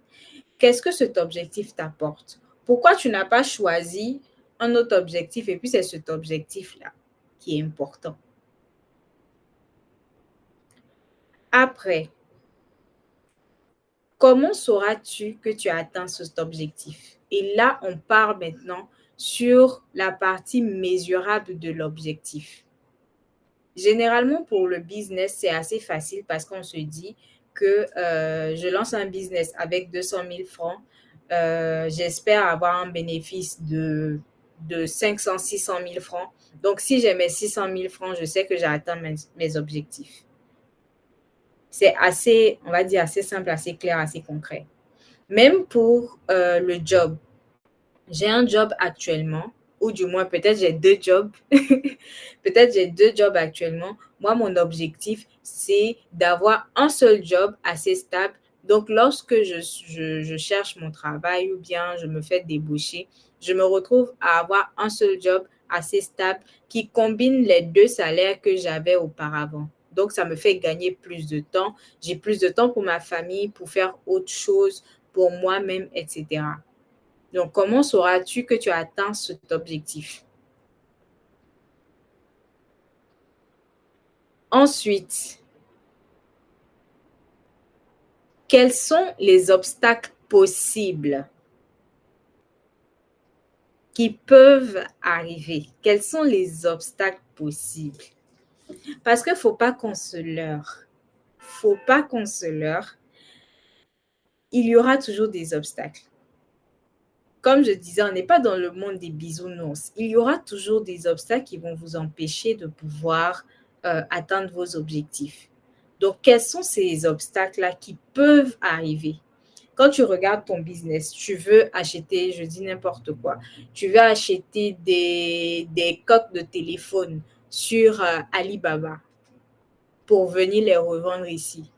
Qu'est-ce que cet objectif t'apporte? Pourquoi tu n'as pas choisi un autre objectif et puis c'est cet objectif-là qui est important? Après, comment sauras-tu que tu as atteint cet objectif? Et là, on part maintenant sur la partie mesurable de l'objectif. Généralement, pour le business, c'est assez facile parce qu'on se dit que je lance un business avec 200 000 francs. J'espère avoir un bénéfice de 500, 600 000 francs. Donc, si j'ai mes 600 000 francs, je sais que j'ai atteint mes objectifs. C'est assez, on va dire, assez simple, assez clair, assez concret. Même pour le job. J'ai un job actuellement, ou du moins peut-être j'ai 2 jobs. Peut-être j'ai 2 jobs actuellement. Moi, mon objectif, c'est d'avoir un seul job assez stable. Donc, lorsque je cherche mon travail ou bien je me fais débaucher, je me retrouve à avoir un seul job assez stable qui combine les 2 salaires que j'avais auparavant. Donc, ça me fait gagner plus de temps. J'ai plus de temps pour ma famille, pour faire autre chose, pour moi-même, etc. Donc, comment sauras-tu que tu as atteint cet objectif? Ensuite, quels sont les obstacles possibles qui peuvent arriver? Quels sont les obstacles possibles? Parce qu'il ne faut pas qu'on se leurre. Faut pas qu'on se leurre. Il y aura toujours des obstacles. Comme je disais, on n'est pas dans le monde des bisounours. Il y aura toujours des obstacles qui vont vous empêcher de pouvoir atteindre vos objectifs. Donc, quels sont ces obstacles-là qui peuvent arriver? Quand tu regardes ton business, tu veux acheter, je dis n'importe quoi, tu veux acheter des coques de téléphone sur Alibaba pour venir les revendre ici.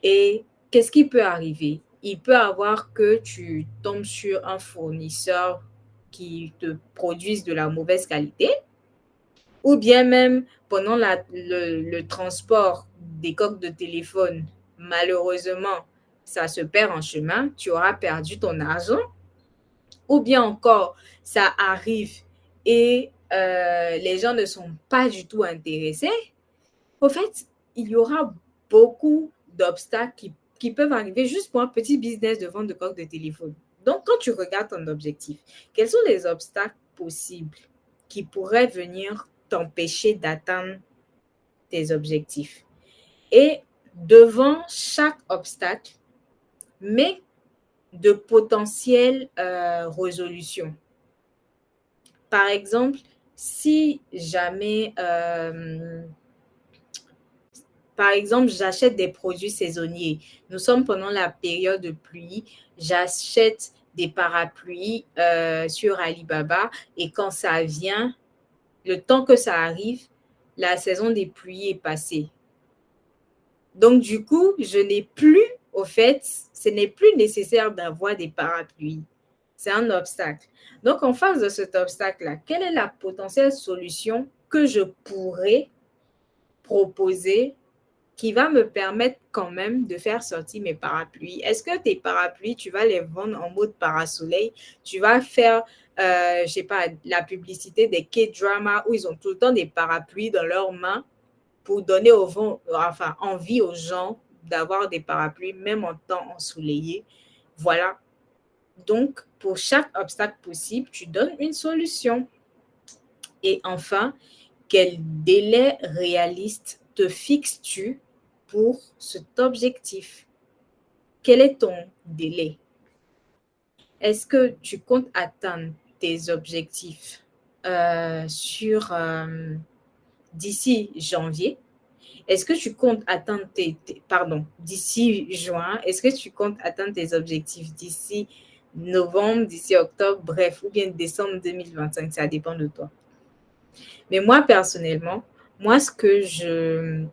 Et qu'est-ce qui peut arriver? Il peut avoir que tu tombes sur un fournisseur qui te produise de la mauvaise qualité, ou bien même pendant le transport des coques de téléphone, malheureusement, ça se perd en chemin, tu auras perdu ton argent, ou bien encore, ça arrive et les gens ne sont pas du tout intéressés. Au fait, il y aura beaucoup d'obstacles qui peuvent arriver juste pour un petit business de vente de coques de téléphone. Donc, quand tu regardes ton objectif, quels sont les obstacles possibles qui pourraient venir t'empêcher d'atteindre tes objectifs? Et devant chaque obstacle, mets de potentielles résolutions. Par exemple, si jamais, par exemple, j'achète des produits saisonniers. Nous sommes pendant la période de pluie. J'achète des parapluies sur Alibaba et quand ça vient, le temps que ça arrive, la saison des pluies est passée. Donc, du coup, ce n'est plus nécessaire d'avoir des parapluies. C'est un obstacle. Donc, en face de cet obstacle-là, quelle est la potentielle solution que je pourrais proposer qui va me permettre quand même de faire sortir mes parapluies? Est-ce que tes parapluies, tu vas les vendre en mode parasoleil? Tu vas faire, je ne sais pas, la publicité des K-dramas où ils ont tout le temps des parapluies dans leurs mains pour donner envie aux gens d'avoir des parapluies, même en temps ensoleillé. Voilà. Donc, pour chaque obstacle possible, tu donnes une solution. Et enfin, quel délai réaliste te fixes-tu pour cet objectif? Quel est ton délai? Est-ce que tu comptes atteindre tes objectifs d'ici janvier? Est-ce que tu comptes atteindre d'ici juin? Est-ce que tu comptes atteindre tes objectifs d'ici novembre, d'ici octobre, bref, ou bien décembre 2025? Ça dépend de toi. Mais moi, personnellement, moi, ce que je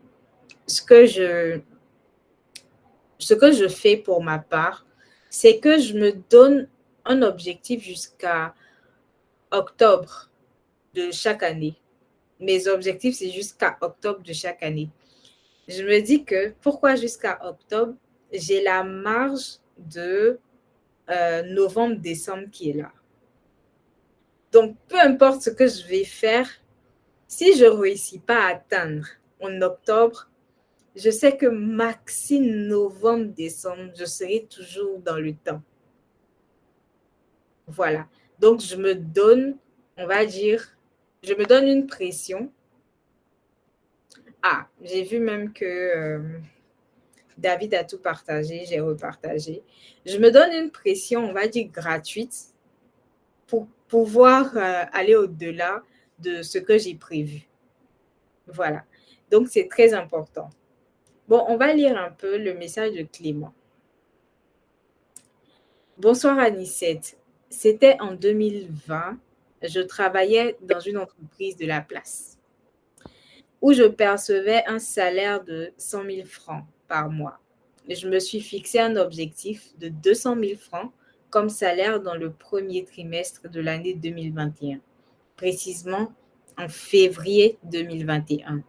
fais pour ma part, c'est que je me donne un objectif jusqu'à octobre de chaque année. Mes objectifs, c'est jusqu'à octobre de chaque année. Je me dis que pourquoi jusqu'à octobre? J'ai la marge de novembre-décembre qui est là. Donc, peu importe ce que je vais faire, si je ne réussis pas à atteindre en octobre, je sais que maxi novembre-décembre, je serai toujours dans le temps. Voilà. Donc, je me donne, on va dire, je me donne une pression. Ah, j'ai vu même que David a tout partagé, j'ai repartagé. Je me donne une pression, on va dire, gratuite pour pouvoir aller au-delà de ce que j'ai prévu. Voilà. Donc, c'est très important. Bon, on va lire un peu le message de Clément. Bonsoir Anicette. C'était en 2020. Je travaillais dans une entreprise de la place où je percevais un salaire de 100 000 francs par mois. Je me suis fixé un objectif de 200 000 francs comme salaire dans le premier trimestre de l'année 2021, précisément en février 2021.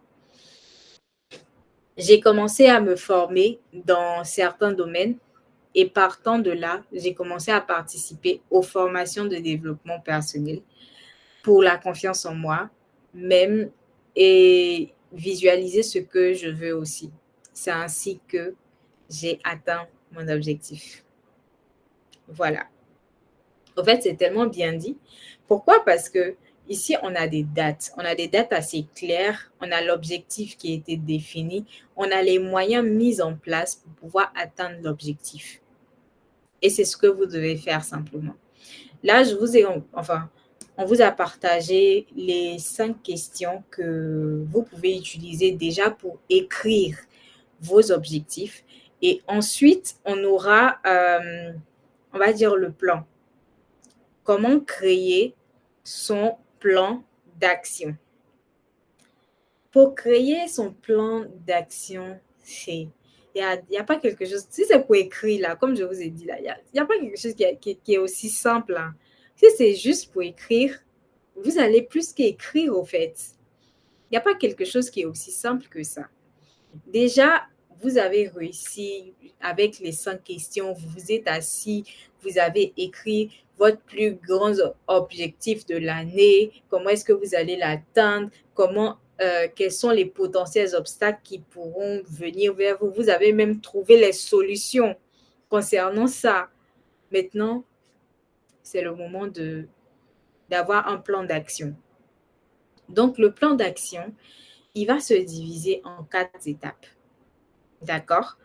J'ai commencé à me former dans certains domaines et partant de là, j'ai commencé à participer aux formations de développement personnel pour la confiance en moi, même et visualiser ce que je veux aussi. C'est ainsi que j'ai atteint mon objectif. Voilà. En fait, c'est tellement bien dit. Pourquoi? Parce que ici, on a des dates. On a des dates assez claires. On a l'objectif qui a été défini. On a les moyens mis en place pour pouvoir atteindre l'objectif. Et c'est ce que vous devez faire simplement. Là, on vous a partagé les 5 questions que vous pouvez utiliser déjà pour écrire vos objectifs. Et ensuite, on aura, on va dire, le plan. Comment créer son plan d'action? Pour créer son plan d'action, il n'y a pas quelque chose, si c'est pour écrire là, comme je vous ai dit là, il n'y a pas quelque chose qui est aussi simple. Hein. Si c'est juste pour écrire, vous allez plus qu'écrire au fait. Il n'y a pas quelque chose qui est aussi simple que ça. Déjà, vous avez réussi avec les 5 questions, vous vous êtes assis, vous avez écrit votre plus grand objectif de l'année, comment est-ce que vous allez l'atteindre, quels sont les potentiels obstacles qui pourront venir vers vous. Vous avez même trouvé les solutions concernant ça. Maintenant, c'est le moment d'avoir un plan d'action. Donc, le plan d'action, il va se diviser en 4 étapes. D'accord?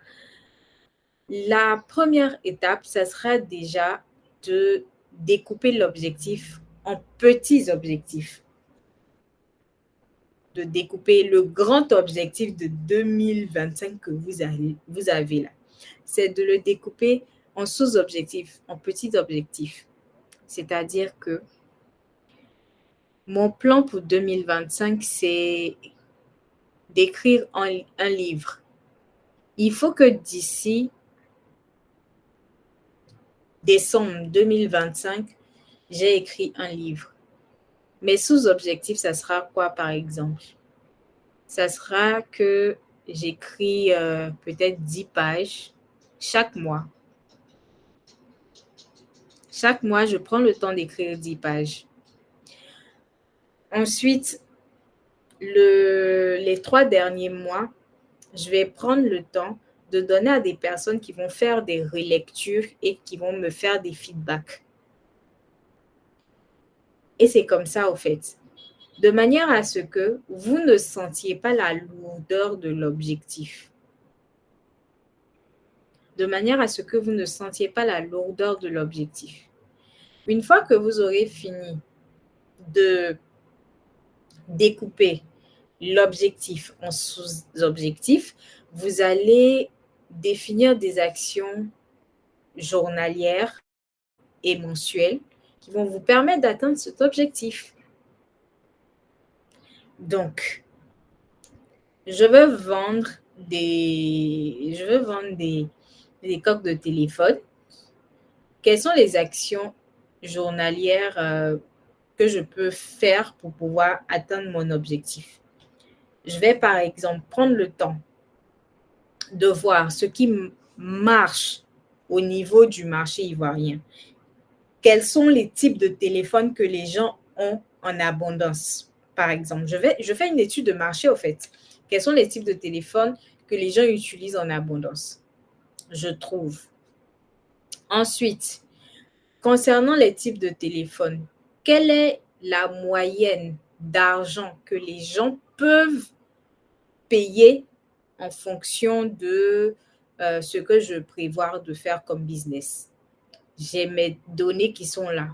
La première étape, ça sera déjà de découper l'objectif en petits objectifs. De découper le grand objectif de 2025 que vous avez là. C'est de le découper en sous-objectifs, en petits objectifs. C'est-à-dire que mon plan pour 2025, c'est d'écrire un livre. Il faut que d'ici décembre 2025, j'ai écrit un livre. Mes sous-objectifs, ça sera quoi par exemple? Ça sera que j'écris peut-être 10 pages chaque mois. Chaque mois, je prends le temps d'écrire 10 pages. Ensuite, les 3 derniers mois, je vais prendre le temps de donner à des personnes qui vont faire des relectures et qui vont me faire des feedbacks. Et c'est comme ça, au fait. De manière à ce que vous ne sentiez pas la lourdeur de l'objectif. De manière à ce que vous ne sentiez pas la lourdeur de l'objectif. Une fois que vous aurez fini de découper l'objectif en sous-objectifs, vous allez définir des actions journalières et mensuelles qui vont vous permettre d'atteindre cet objectif. Donc, je veux vendre des coques de téléphone. Quelles sont les actions journalières que je peux faire pour pouvoir atteindre mon objectif? Je vais par exemple prendre le temps de voir ce qui marche au niveau du marché ivoirien. Quels sont les types de téléphones que les gens ont en abondance? Par exemple, je fais une étude de marché au fait. Quels sont les types de téléphones que les gens utilisent en abondance? Je trouve. Ensuite, concernant les types de téléphones, quelle est la moyenne d'argent que les gens peuvent payer en fonction de ce que je prévois de faire comme business? J'ai mes données qui sont là.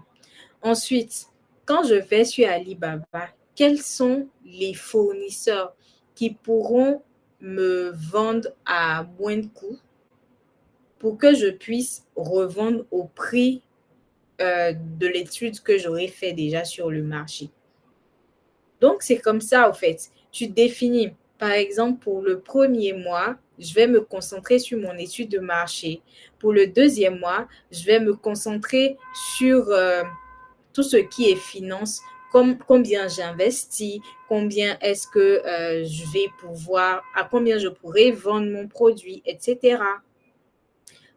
Ensuite, quand je vais sur Alibaba, quels sont les fournisseurs qui pourront me vendre à moins de coûts pour que je puisse revendre au prix de l'étude que j'aurais fait déjà sur le marché? Donc, c'est comme ça, en fait. Tu définis, par exemple, pour le premier mois, je vais me concentrer sur mon étude de marché. Pour le deuxième mois, je vais me concentrer sur tout ce qui est finance, comme combien j'investis, combien est-ce que je vais pouvoir, à combien je pourrais vendre mon produit, etc.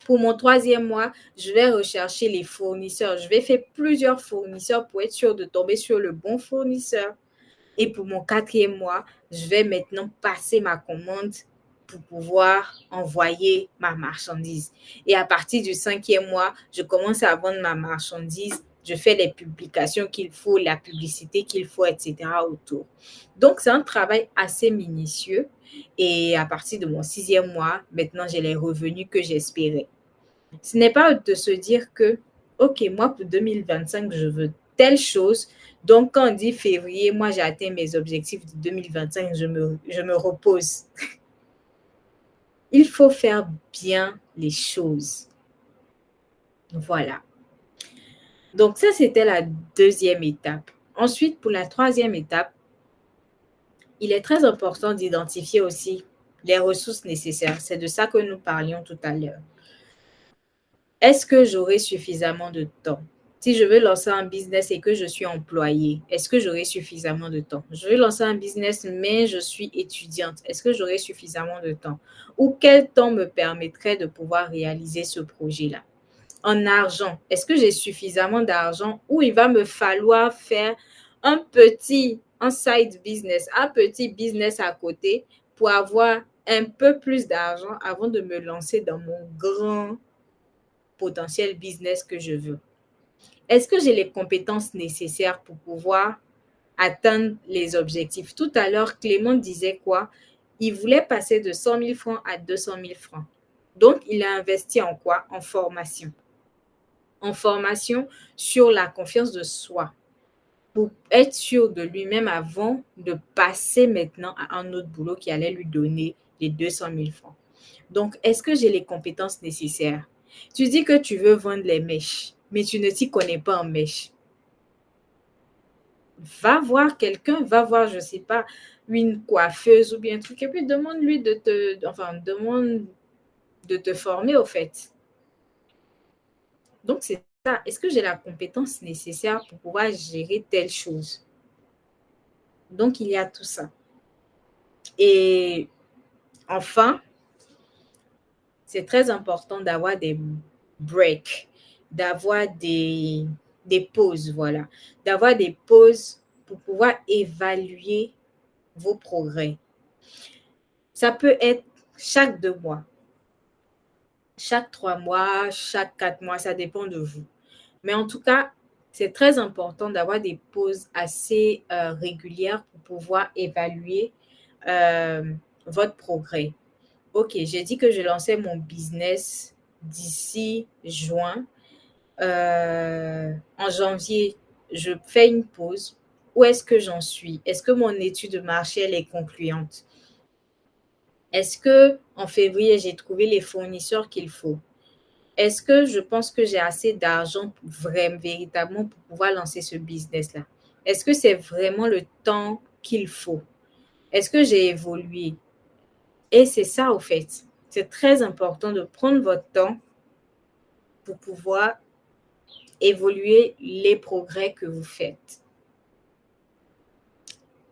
Pour mon troisième mois, je vais rechercher les fournisseurs. Je vais faire plusieurs fournisseurs pour être sûr de tomber sur le bon fournisseur. Et pour mon quatrième mois, je vais maintenant passer ma commande pour pouvoir envoyer ma marchandise. Et à partir du cinquième mois, je commence à vendre ma marchandise. Je fais les publications qu'il faut, la publicité qu'il faut, etc. autour. Donc, c'est un travail assez minutieux. Et à partir de mon sixième mois, maintenant, j'ai les revenus que j'espérais. Ce n'est pas de se dire que, OK, moi, pour 2025, je veux telle chose. Donc, quand on dit février, moi, j'ai atteint mes objectifs de 2025, je me repose. Il faut faire bien les choses. Voilà. Donc, ça, c'était la deuxième étape. Ensuite, pour la troisième étape, il est très important d'identifier aussi les ressources nécessaires. C'est de ça que nous parlions tout à l'heure. Est-ce que j'aurai suffisamment de temps? Si je veux lancer un business et que je suis employée, est-ce que j'aurai suffisamment de temps? Je veux lancer un business, mais je suis étudiante. Est-ce que j'aurai suffisamment de temps? Ou quel temps me permettrait de pouvoir réaliser ce projet-là? En argent, est-ce que j'ai suffisamment d'argent ou il va me falloir faire un side business, un petit business à côté pour avoir un peu plus d'argent avant de me lancer dans mon grand potentiel business que je veux? Est-ce que j'ai les compétences nécessaires pour pouvoir atteindre les objectifs? Tout à l'heure, Clément disait quoi? Il voulait passer de 100 000 francs à 200 000 francs. Donc, il a investi en quoi? En formation. En formation sur la confiance de soi pour être sûr de lui-même avant de passer maintenant à un autre boulot qui allait lui donner les 200 000 francs. Donc, est-ce que j'ai les compétences nécessaires? Tu dis que tu veux vendre les mèches, mais tu ne t'y connais pas en mèches. Va voir quelqu'un, va voir, je ne sais pas, une coiffeuse ou bien un truc, et puis demande-lui demande de te former au fait. Donc, c'est ça. Est-ce que j'ai la compétence nécessaire pour pouvoir gérer telle chose? Donc, il y a tout ça. Et enfin, c'est très important d'avoir des breaks, d'avoir des pauses, voilà. D'avoir des pauses pour pouvoir évaluer vos progrès. Ça peut être chaque 2 mois, chaque 3 mois, chaque 4 mois, ça dépend de vous. Mais en tout cas, c'est très important d'avoir des pauses assez régulières pour pouvoir évaluer votre progrès. OK, j'ai dit que je lançais mon business d'ici juin. En janvier, je fais une pause. Où est-ce que j'en suis? Est-ce que mon étude de marché, elle est concluante? Est-ce que en février, j'ai trouvé les fournisseurs qu'il faut? Est-ce que je pense que j'ai assez d'argent véritablement pour pouvoir lancer ce business-là? Est-ce que c'est vraiment le temps qu'il faut? Est-ce que j'ai évolué? Et c'est ça, au fait. C'est très important de prendre votre temps pour pouvoir évoluer les progrès que vous faites.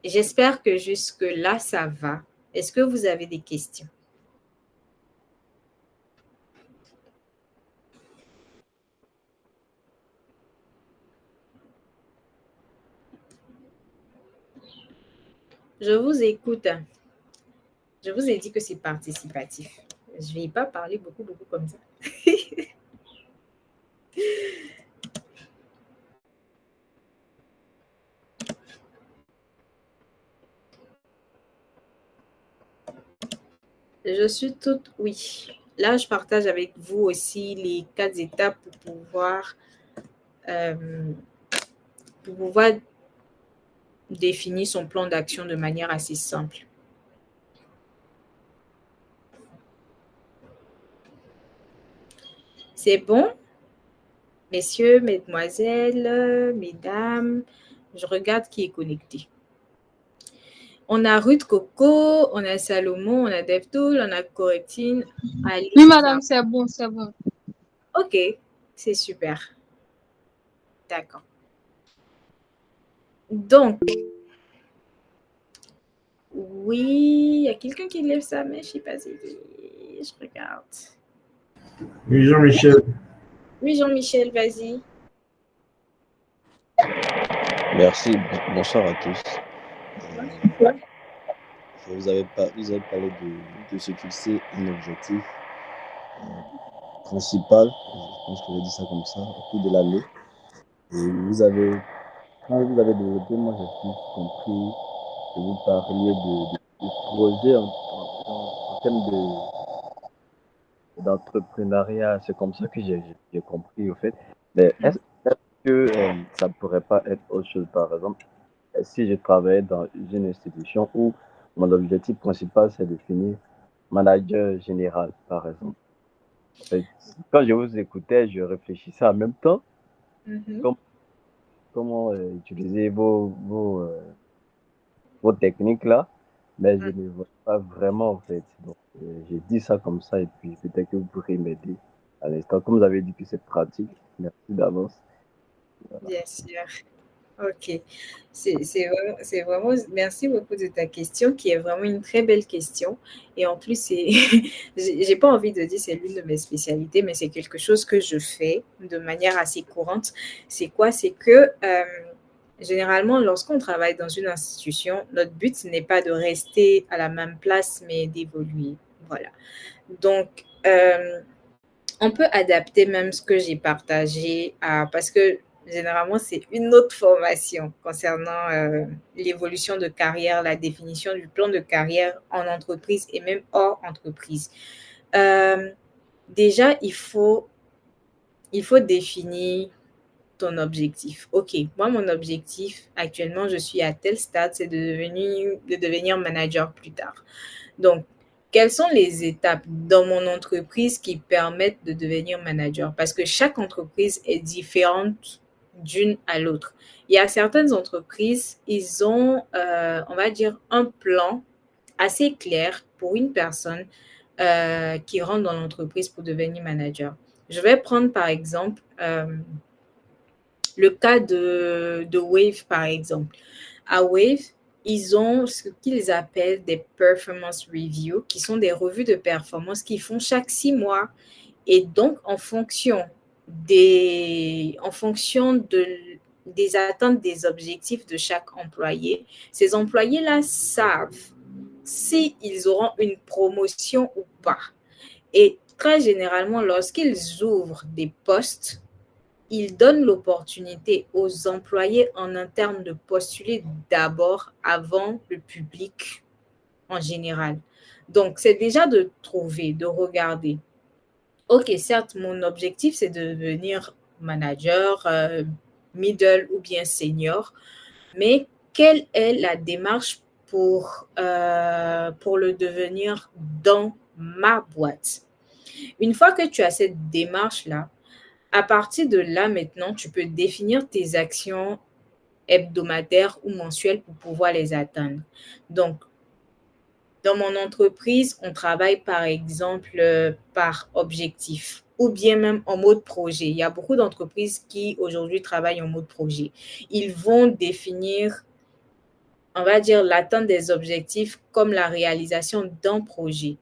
J'espère que jusque-là, ça va. Est-ce que vous avez des questions? Je vous écoute. Je vous ai dit que c'est participatif. Je ne vais pas parler beaucoup comme ça. Je suis toute oui. Là, je partage avec vous aussi les 4 étapes pour pouvoir définir son plan d'action de manière assez simple. C'est bon? Messieurs, mesdemoiselles, mesdames, je regarde qui est connecté. On a Ruth Coco, on a Salomon, on a DevTool, on a Correctine, Alice. Oui, madame, c'est bon, c'est bon. Ok, c'est super. D'accord. Donc, oui, il y a quelqu'un qui lève sa main, je ne sais pas si je regarde. Oui, Jean-Michel. Oui, Jean-Michel, vas-y. Merci, bonsoir à tous. Vous avez parlé de se fixer un objectif principal, je pense que je vais dire ça comme ça, au cours de l'année. Et quand vous avez développé, moi j'ai plus compris que vous parliez de projet en termes d'entrepreneuriat, c'est comme ça que j'ai compris au fait. Mais est-ce que ça ne pourrait pas être autre chose, par exemple, si je travaillais dans une institution où mon objectif principal c'est de finir manager général, par exemple. Quand je vous écoutais, je réfléchissais en même temps comment utiliser vos techniques là, mais je ne vois pas vraiment en fait. Donc, j'ai dit ça comme ça et puis peut-être que vous pourrez m'aider à l'instant. Comme vous avez dit que c'est pratique, merci d'avance. Voilà. Bien sûr. Ok. C'est vraiment, merci beaucoup de ta question qui est vraiment une très belle question. Et en plus, j'ai pas envie de dire c'est l'une de mes spécialités, mais c'est quelque chose que je fais de manière assez courante. C'est quoi? C'est que généralement, lorsqu'on travaille dans une institution, notre but, ce n'est pas de rester à la même place, mais d'évoluer. Voilà. Donc, on peut adapter même ce que j'ai partagé parce que généralement, c'est une autre formation concernant l'évolution de carrière, la définition du plan de carrière en entreprise et même hors entreprise. Déjà, il faut définir ton objectif. OK, moi, mon objectif, actuellement, je suis à tel stade, c'est de devenir manager plus tard. Donc, quelles sont les étapes dans mon entreprise qui permettent de devenir manager? Parce que chaque entreprise est différente d'une à l'autre. Il y a certaines entreprises, ils ont, on va dire, un plan assez clair pour une personne qui rentre dans l'entreprise pour devenir manager. Je vais prendre par exemple le cas de Wave, par exemple. À Wave, ils ont ce qu'ils appellent des performance reviews, qui sont des revues de performance qu'ils font chaque 6 mois. Et donc, en fonction des attentes, des objectifs de chaque employé, ces employés-là savent s'ils auront une promotion ou pas. Et très généralement, lorsqu'ils ouvrent des postes, ils donnent l'opportunité aux employés en interne de postuler d'abord avant le public en général. Donc, c'est déjà de trouver, de regarder. OK, certes, mon objectif, c'est de devenir manager, middle ou bien senior, mais quelle est la démarche pour le devenir dans ma boîte? Une fois que tu as cette démarche-là, à partir de là, maintenant, tu peux définir tes actions hebdomadaires ou mensuelles pour pouvoir les atteindre. Donc, Dans mon entreprise, on travaille par exemple par objectif ou bien même en mode projet. Il y a beaucoup d'entreprises qui aujourd'hui travaillent en mode projet. Ils vont définir, on va dire, l'atteinte des objectifs comme la réalisation d'un projet.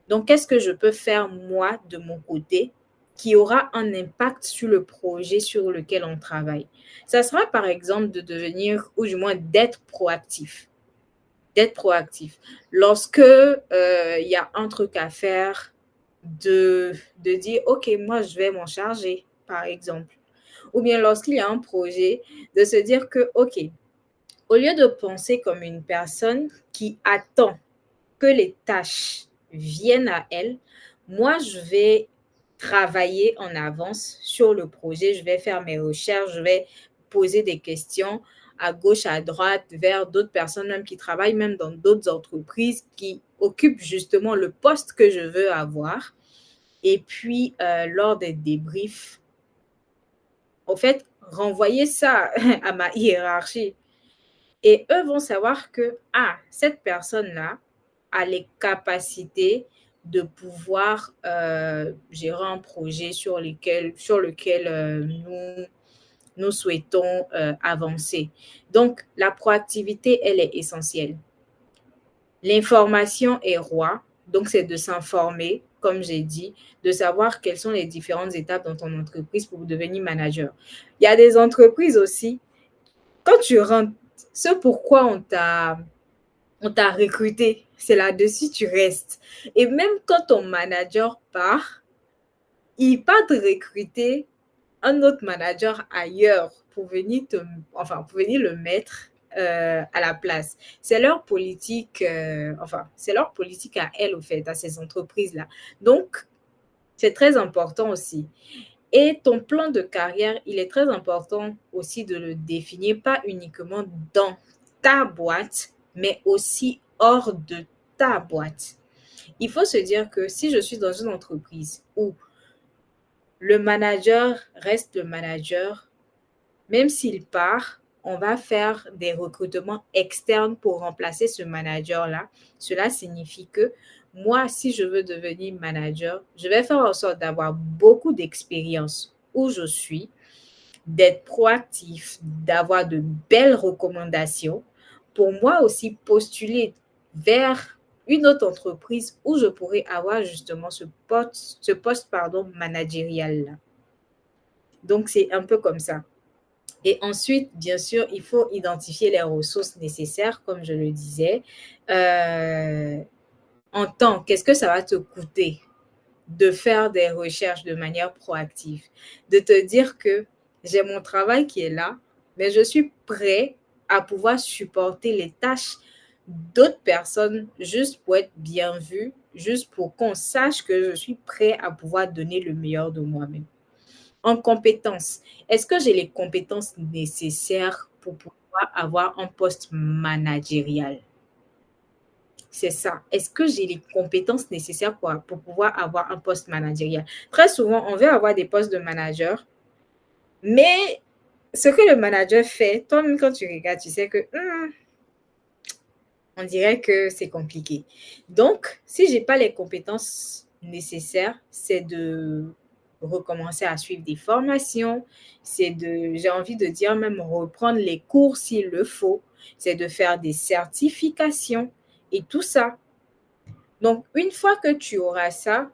Donc, qu'est-ce que je peux faire moi de mon côté qui aura un impact sur le projet sur lequel on travaille? Ça sera par exemple de devenir, ou du moins d'être proactif. D'être proactif. Lorsque il y a un truc à faire, de dire, OK, moi, je vais m'en charger, par exemple. Ou bien lorsqu'il y a un projet, de se dire que, OK, au lieu de penser comme une personne qui attend que les tâches viennent à elle, moi, je vais travailler en avance sur le projet, je vais faire mes recherches, je vais poser des questions à gauche, à droite, vers d'autres personnes même qui travaillent même dans d'autres entreprises qui occupent justement le poste que je veux avoir. Et puis, lors des débriefs, en fait, renvoyer ça à ma hiérarchie. Et eux vont savoir que, ah, cette personne-là a les capacités de pouvoir gérer un projet sur lequel nous souhaitons avancer. Donc, la proactivité, elle est essentielle. L'information est roi, donc c'est de s'informer, comme j'ai dit, de savoir quelles sont les différentes étapes dans ton entreprise pour devenir manager. Il y a des entreprises aussi, quand tu rentres, ce pourquoi on t'a recruté, c'est là-dessus tu restes. Et même quand ton manager part, il part te recruter un autre manager ailleurs pour venir pour venir le mettre à la place. C'est leur politique, c'est leur politique à elle, au fait, à ces entreprises-là. Donc, c'est très important aussi. Et ton plan de carrière, il est très important aussi de le définir, pas uniquement dans ta boîte, mais aussi hors de ta boîte. Il faut se dire que si je suis dans une entreprise où le manager reste le manager, même s'il part, on va faire des recrutements externes pour remplacer ce manager-là. Cela signifie que moi, si je veux devenir manager, je vais faire en sorte d'avoir beaucoup d'expérience où je suis, d'être proactif, d'avoir de belles recommandations pour moi aussi postuler vers une autre entreprise où je pourrais avoir justement ce poste managérial-là. Donc, c'est un peu comme ça. Et ensuite, bien sûr, il faut identifier les ressources nécessaires, comme je le disais. En temps, qu'est-ce que ça va te coûter de faire des recherches de manière proactive? De te dire que j'ai mon travail qui est là, mais je suis prêt à pouvoir supporter les tâches d'autres personnes juste pour être bien vu, juste pour qu'on sache que je suis prêt à pouvoir donner le meilleur de moi-même. En compétences, est-ce que j'ai les compétences nécessaires pour pouvoir avoir un poste managérial? C'est ça. Est-ce que j'ai les compétences nécessaires pour pouvoir avoir un poste managérial? Très souvent, on veut avoir des postes de manager, mais ce que le manager fait, toi-même quand tu regardes, tu sais que on dirait que c'est compliqué. Donc, si je n'ai pas les compétences nécessaires, c'est de recommencer à suivre des formations, j'ai envie de dire même reprendre les cours s'il le faut, c'est de faire des certifications et tout ça. Donc, une fois que tu auras ça,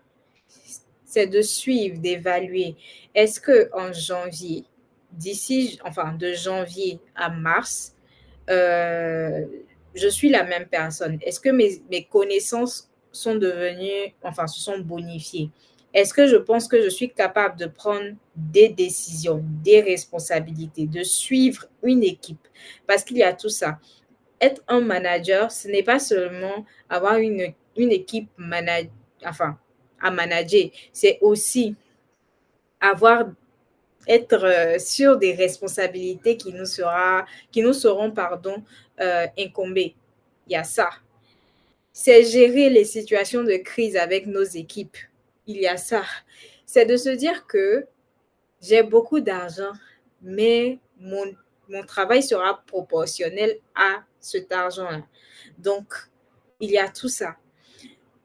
c'est de suivre, d'évaluer. Est-ce qu'en janvier, de janvier à mars, je suis la même personne? Est-ce que mes connaissances sont devenues, se sont bonifiées? Est-ce que je pense que je suis capable de prendre des décisions, des responsabilités, de suivre une équipe? Parce qu'il y a tout ça. Être un manager, ce n'est pas seulement avoir une équipe à manager, c'est aussi être sûr des responsabilités qui nous seront incombées. Il y a ça. C'est gérer les situations de crise avec nos équipes. Il y a ça. C'est de se dire que j'ai beaucoup d'argent, mais mon travail sera proportionnel à cet argent-là. Donc, il y a tout ça.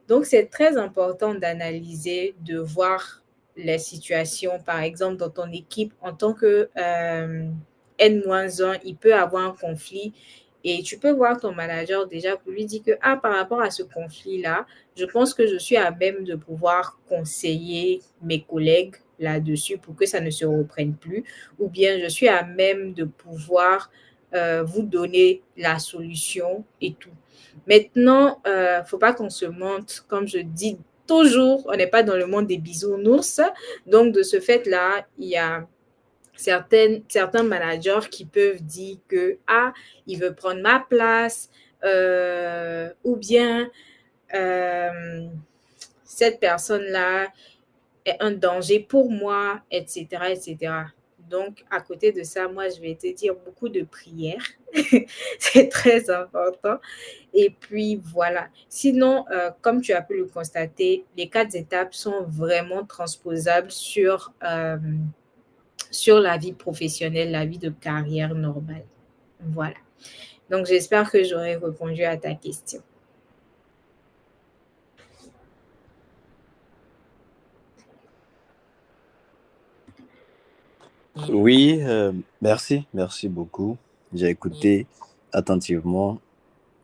Donc, c'est très important d'analyser, de voir les situations, par exemple, dans ton équipe, en tant que N-1, il peut avoir un conflit et tu peux voir ton manager déjà pour lui dire que, ah, par rapport à ce conflit-là, je pense que je suis à même de pouvoir conseiller mes collègues là-dessus pour que ça ne se reprenne plus, ou bien je suis à même de pouvoir vous donner la solution et tout. Maintenant, faut pas qu'on se mente, comme je dis toujours, on n'est pas dans le monde des bisounours. Donc, de ce fait-là, il y a certains managers qui peuvent dire que, ah, il veut prendre ma place, ou bien cette personne-là est un danger pour moi, etc., etc. Donc, à côté de ça, moi, je vais te dire beaucoup de prières. C'est très important. Et puis, voilà. Sinon, comme tu as pu le constater, les 4 étapes sont vraiment transposables sur la vie professionnelle, la vie de carrière normale. Voilà. Donc, j'espère que j'aurai répondu à ta question. Oui, merci beaucoup. J'ai écouté attentivement.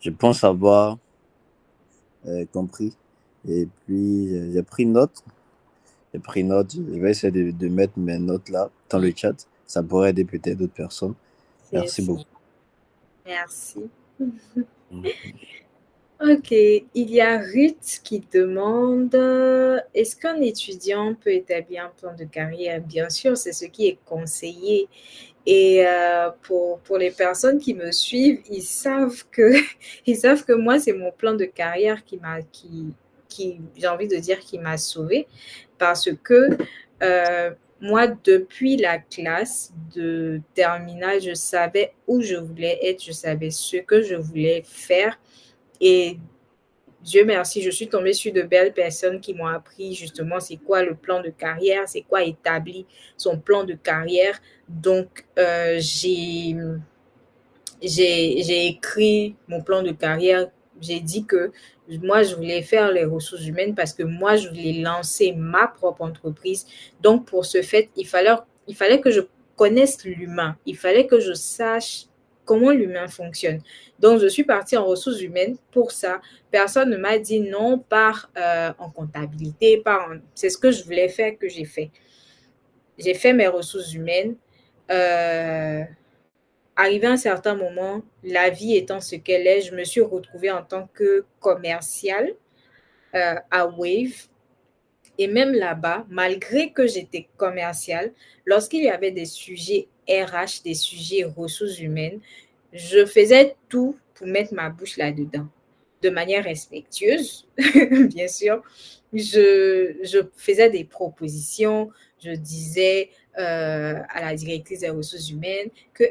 Je pense avoir compris. Et puis, j'ai pris note. Je vais essayer de mettre mes notes là dans le chat. Ça pourrait aider peut-être d'autres personnes. Merci beaucoup. Merci. Ok, il y a Ruth qui demande, est-ce qu'un étudiant peut établir un plan de carrière? Bien sûr, c'est ce qui est conseillé. Et pour les personnes qui me suivent, ils savent que moi, c'est mon plan de carrière j'ai envie de dire, qui m'a sauvée. Parce que moi, depuis la classe de terminale, je savais où je voulais être, je savais ce que je voulais faire. Et Dieu merci, je suis tombée sur de belles personnes qui m'ont appris justement c'est quoi le plan de carrière, c'est quoi établir son plan de carrière. Donc, j'ai écrit mon plan de carrière. J'ai dit que moi, je voulais faire les ressources humaines parce que moi, je voulais lancer ma propre entreprise. Donc, pour ce fait, il fallait que je connaisse l'humain. Il fallait que je sache comment l'humain fonctionne. Donc, je suis partie en ressources humaines pour ça. Personne ne m'a dit non, pars en comptabilité, c'est ce que je voulais faire que j'ai fait. J'ai fait mes ressources humaines. Arrivé à un certain moment, la vie étant ce qu'elle est, je me suis retrouvée en tant que commerciale à Wave. Et même là-bas, malgré que j'étais commerciale, lorsqu'il y avait des sujets RH, des sujets ressources humaines, je faisais tout pour mettre ma bouche là-dedans, de manière respectueuse, bien sûr. Je faisais des propositions, je disais à la directrice des ressources humaines que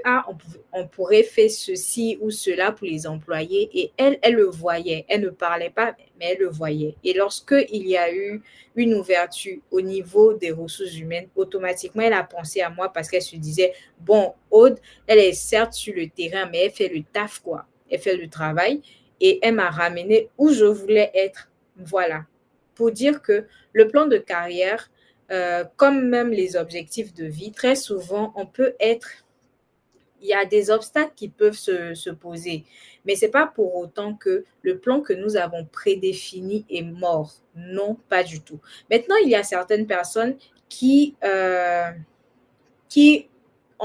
on pourrait faire ceci ou cela pour les employés et elle le voyait. Elle ne parlait pas, mais elle le voyait. Et lorsqu'il y a eu une ouverture au niveau des ressources humaines, automatiquement, elle a pensé à moi parce qu'elle se disait, bon, Aude, elle est certes sur le terrain, mais elle fait le taf, quoi. Elle fait le travail et elle m'a ramené où je voulais être. Voilà. Pour dire que le plan de carrière, comme même les objectifs de vie, très souvent, il y a des obstacles qui peuvent se poser, mais ce n'est pas pour autant que le plan que nous avons prédéfini est mort. Non, pas du tout. Maintenant, il y a certaines personnes qui, on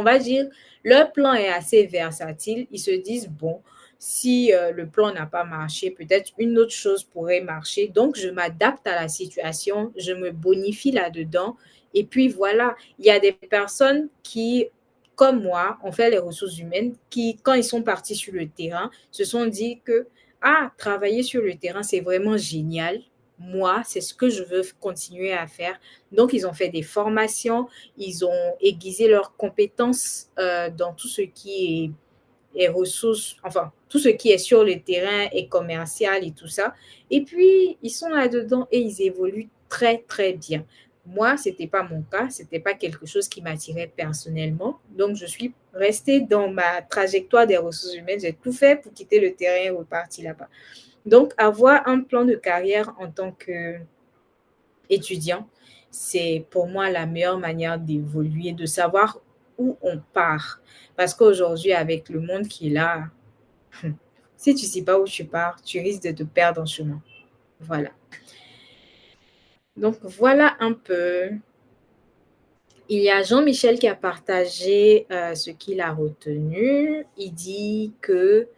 va dire, leur plan est assez versatile. Ils se disent, bon, si le plan n'a pas marché, peut-être une autre chose pourrait marcher. Donc, je m'adapte à la situation, je me bonifie là-dedans. Et puis, voilà, il y a des personnes qui, comme moi, ont fait les ressources humaines, qui, quand ils sont partis sur le terrain, se sont dit que, ah, travailler sur le terrain, c'est vraiment génial. Moi, c'est ce que je veux continuer à faire. Donc, ils ont fait des formations, ils ont aiguisé leurs compétences dans tout ce qui est ressources, enfin, tout ce qui est sur le terrain et commercial et tout ça. Et puis, ils sont là-dedans et ils évoluent très, très bien. Moi, ce n'était pas mon cas, ce n'était pas quelque chose qui m'attirait personnellement. Donc, je suis restée dans ma trajectoire des ressources humaines. J'ai tout fait pour quitter le terrain et repartir là-bas. Donc, avoir un plan de carrière en tant qu'étudiant, c'est pour moi la meilleure manière d'évoluer, de savoir où on part. Parce qu'aujourd'hui, avec le monde qui est là, si tu ne sais pas où tu pars, tu risques de te perdre en chemin. Voilà. Donc, voilà un peu. Il y a Jean-Michel qui a partagé ce qu'il a retenu. Il dit que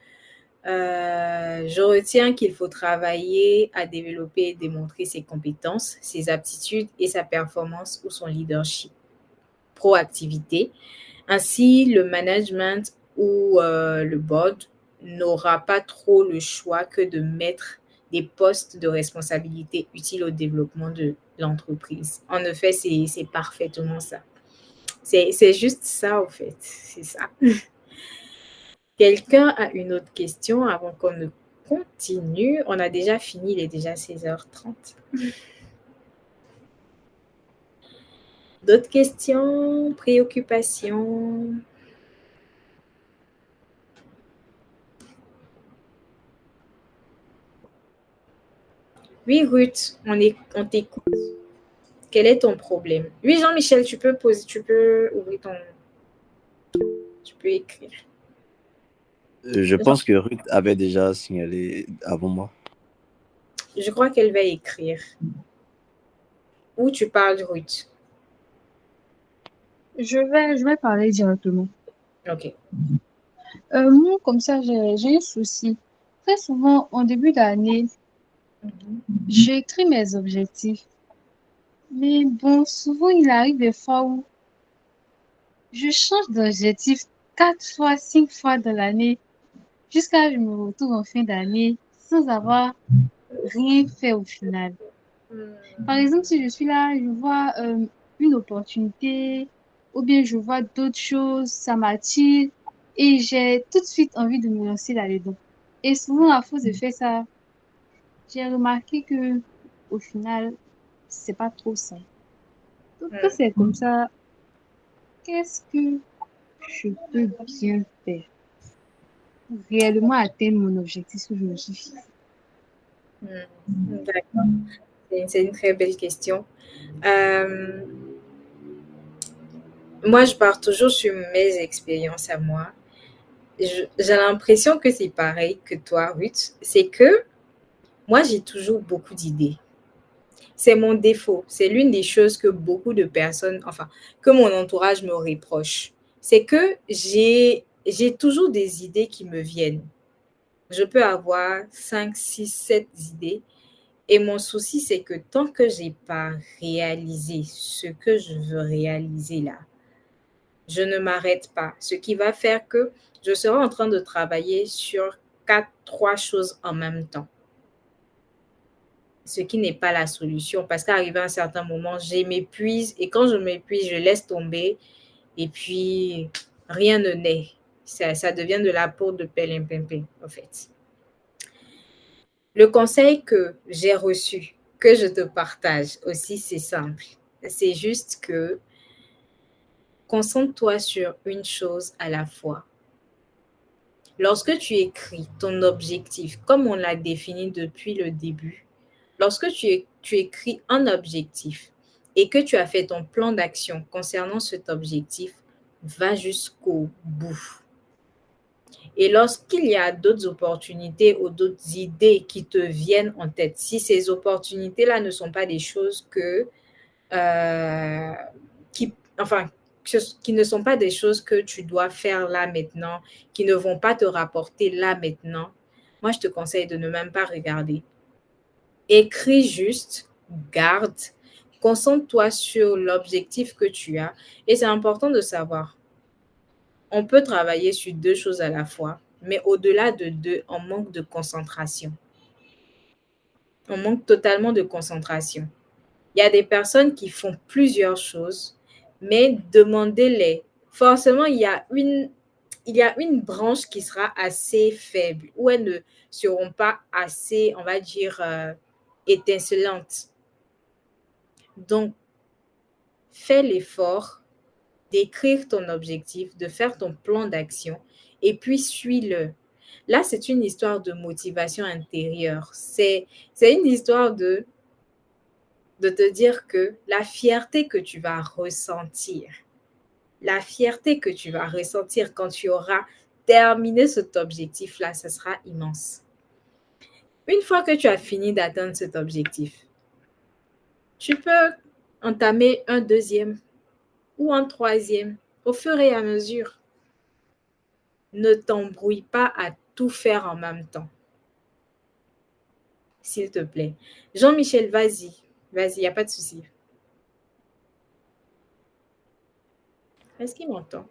je retiens qu'il faut travailler à développer et démontrer ses compétences, ses aptitudes et sa performance ou son leadership. Proactivité. Ainsi, le management ou le board n'aura pas trop le choix que de mettre des postes de responsabilité utiles au développement de l'entreprise. En effet, c'est parfaitement ça. C'est juste ça, en fait. C'est ça. Quelqu'un a une autre question avant qu'on ne continue? On a déjà fini, il est déjà 16h30. D'autres questions? Préoccupations? Oui, Ruth, on t'écoute. Quel est ton problème? Oui, Jean-Michel, tu peux ouvrir tu peux écrire. Je pense que Ruth avait déjà signalé avant moi. Je crois qu'elle va écrire. Où tu parles, Ruth? Je vais parler directement. Ok. Moi, comme ça, j'ai un souci. Très souvent, en début d'année, j'écris mes objectifs. Mais bon, souvent, il arrive des fois où je change d'objectif 4 fois, 5 fois dans l'année, jusqu'à ce que je me retrouve en fin d'année sans avoir rien fait au final. Par exemple, si je suis là, je vois une opportunité, ou bien je vois d'autres choses, ça m'attire, et j'ai tout de suite envie de me lancer là-dedans. Et souvent, à force de faire ça, j'ai remarqué que au final, c'est pas trop ça. Donc, quand c'est comme ça, qu'est-ce que je peux bien faire pour réellement atteindre mon objectif que je me suis fixé? D'accord. C'est une très belle question. Moi, je pars toujours sur mes expériences à moi. J'ai l'impression que c'est pareil que toi, Ruth. C'est que moi, j'ai toujours beaucoup d'idées. C'est mon défaut. C'est l'une des choses que beaucoup de personnes, enfin, que mon entourage me reproche. C'est que j'ai toujours des idées qui me viennent. Je peux avoir 5, 6, 7 idées. Et mon souci, c'est que tant que j'ai pas réalisé ce que je veux réaliser là, je ne m'arrête pas. Ce qui va faire que je serai en train de travailler sur 3 choses en même temps. Ce qui n'est pas la solution parce qu'arrivé à un certain moment, je m'épuise et quand je m'épuise, je laisse tomber et puis rien ne naît. Ça devient de la peau de perlimpinpin, en fait. Le conseil que j'ai reçu, que je te partage aussi, c'est simple. C'est juste que concentre-toi sur une chose à la fois. Lorsque tu écris ton objectif, comme on l'a défini depuis le début, lorsque tu écris un objectif et que tu as fait ton plan d'action concernant cet objectif, va jusqu'au bout. Et lorsqu'il y a d'autres opportunités ou d'autres idées qui te viennent en tête, si ces opportunités-là ne sont pas des choses qui, enfin, qui ne sont pas des choses que tu dois faire là maintenant, qui ne vont pas te rapporter là maintenant, moi, je te conseille de ne même pas regarder. Écris juste, garde, concentre-toi sur l'objectif que tu as. Et c'est important de savoir, on peut travailler sur 2 choses à la fois, mais au-delà de 2, on manque de concentration. On manque totalement de concentration. Il y a des personnes qui font plusieurs choses, mais demandez-les. Forcément, il y a une branche qui sera assez faible, où elles ne seront pas assez, on va dire, étincelantes. Donc, fais l'effort d'écrire ton objectif, de faire ton plan d'action et puis suis-le. Là, c'est une histoire de motivation intérieure. C'est une histoire de te dire que la fierté que tu vas ressentir, quand tu auras terminé cet objectif-là, ce sera immense. Une fois que tu as fini d'atteindre cet objectif, tu peux entamer un deuxième ou un troisième au fur et à mesure. Ne t'embrouille pas à tout faire en même temps, s'il te plaît. Jean-Michel, vas-y, il n'y a pas de souci. Est-ce qu'il m'entend?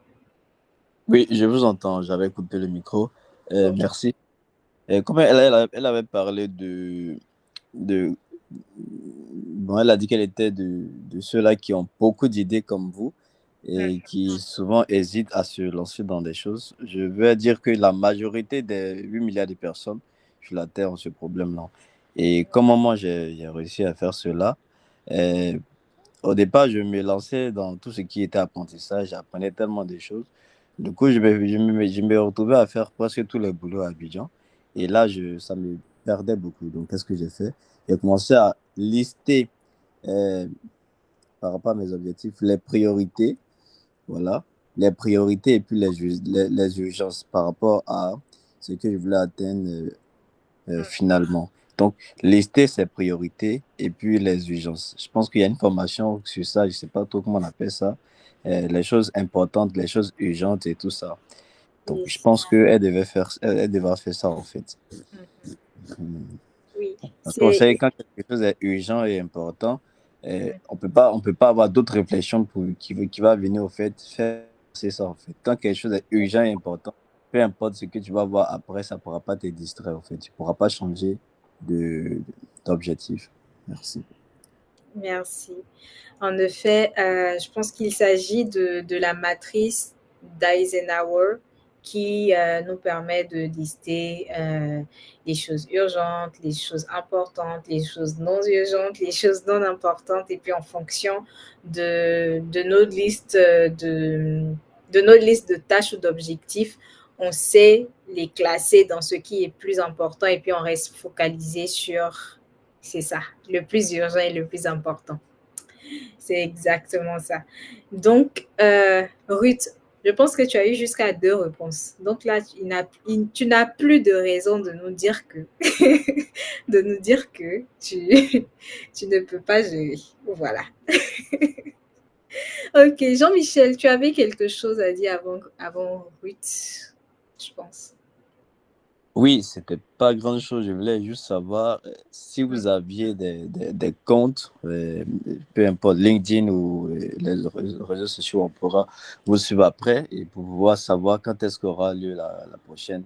Oui, je vous entends. J'avais coupé le micro. Ok. Merci. Comme elle avait parlé de bon, elle a dit qu'elle était de ceux-là qui ont beaucoup d'idées comme vous et qui souvent hésitent à se lancer dans des choses. Je veux dire que la majorité des 8 milliards de personnes sur la Terre ont ce problème-là. Et comment moi j'ai réussi à faire cela? Euh, Au départ, je me lançais dans tout ce qui était apprentissage, j'apprenais tellement de choses. Du coup, je me retrouvais à faire presque tous les boulots à Abidjan. Et là, ça me perdait beaucoup. Donc, qu'est-ce que j'ai fait? J'ai commencé à lister, euh, par rapport à mes objectifs, les priorités. Voilà. Les priorités et puis les urgences par rapport à ce que je voulais atteindre finalement. Donc, lister ses priorités et puis les urgences. Je pense qu'il y a une formation sur ça, je ne sais pas trop comment on appelle ça. Les choses importantes, les choses urgentes et tout ça. Donc, je pense qu'elle elle devra faire ça en fait. Oui, Parce qu'on sait quand quelque chose est urgent et important, on peut pas avoir d'autres réflexions qui va venir au fait faire c'est ça en fait. Quand quelque chose est urgent et important, peu importe ce que tu vas voir après, ça ne pourra pas te distraire en fait. Tu ne pourras pas changer d'objectif. Merci. Merci. En effet, je pense qu'il s'agit de la matrice d'Eisenhower qui nous permet de lister les choses urgentes, les choses importantes, les choses non urgentes, les choses non importantes, et puis en fonction de notre liste de tâches ou d'objectifs, on sait les classer dans ce qui est plus important et puis on reste focalisé sur, c'est ça, le plus urgent et le plus important. C'est exactement ça. Donc, Ruth, je pense que tu as eu jusqu'à 2 réponses. Donc là, tu n'as plus de raison de nous dire que, de nous dire que tu ne peux pas gérer. Voilà. Ok, Jean-Michel, tu avais quelque chose à dire avant Ruth, je pense. Oui, c'était pas grand-chose. Je voulais juste savoir si vous aviez des comptes, peu importe, LinkedIn ou les réseaux sociaux, on pourra vous suivre après et pour pouvoir savoir quand est-ce qu'aura lieu la prochaine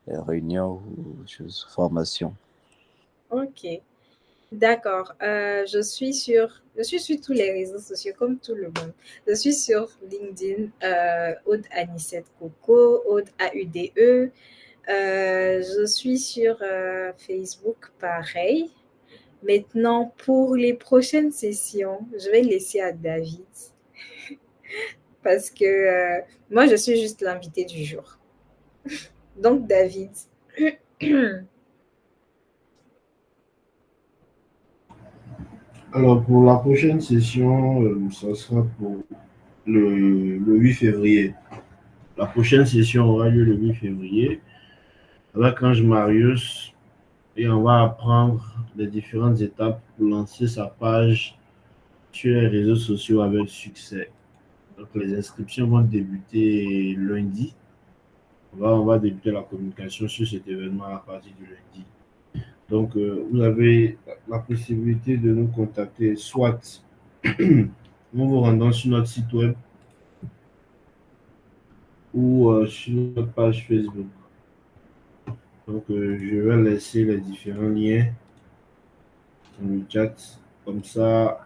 réunion ou formation. Ok. D'accord. Je suis sur tous les réseaux sociaux comme tout le monde. Je suis sur LinkedIn, Aude Anicette Coco, Aude AUDE. Je suis sur Facebook, pareil. Maintenant, pour les prochaines sessions, je vais laisser à David parce que moi, je suis juste l'invité du jour. Donc, David. Alors, pour la prochaine session, ça sera pour le 8 février. La prochaine session aura lieu le 8 février avec Ange Marius et on va apprendre les différentes étapes pour lancer sa page sur les réseaux sociaux avec succès. Donc, les inscriptions vont débuter lundi. On va débuter la communication sur cet événement à partir du lundi. Donc, vous avez la possibilité de nous contacter soit en vous rendant sur notre site web ou sur notre page Facebook. Donc, je vais laisser les différents liens dans le chat. Comme ça,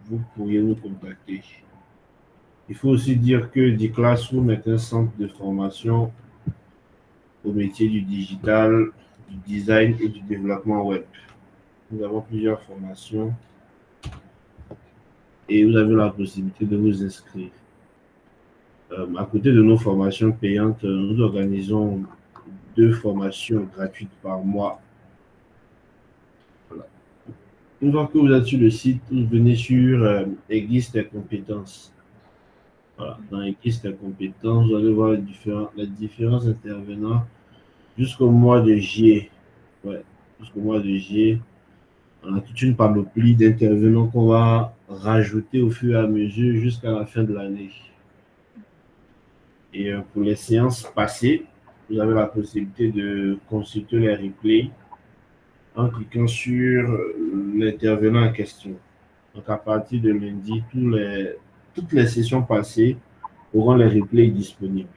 vous pourriez nous contacter. Il faut aussi dire que D-Classroom est un centre de formation au métier du digital, du design et du développement web. Nous avons plusieurs formations et vous avez la possibilité de vous inscrire. À côté de nos formations payantes, nous organisons 2 formations gratuites par mois. Voilà. Une fois que vous êtes sur le site, vous venez sur Aiguise tes compétences. Voilà. Dans Aiguise tes compétences, vous allez voir les différents intervenants jusqu'au mois de juillet. Ouais, jusqu'au mois de juillet. On a toute une panoplie d'intervenants qu'on va rajouter au fur et à mesure jusqu'à la fin de l'année. Et pour les séances passées, vous avez la possibilité de consulter les replays en cliquant sur l'intervenant en question. Donc, à partir de lundi, toutes les sessions passées auront les replays disponibles.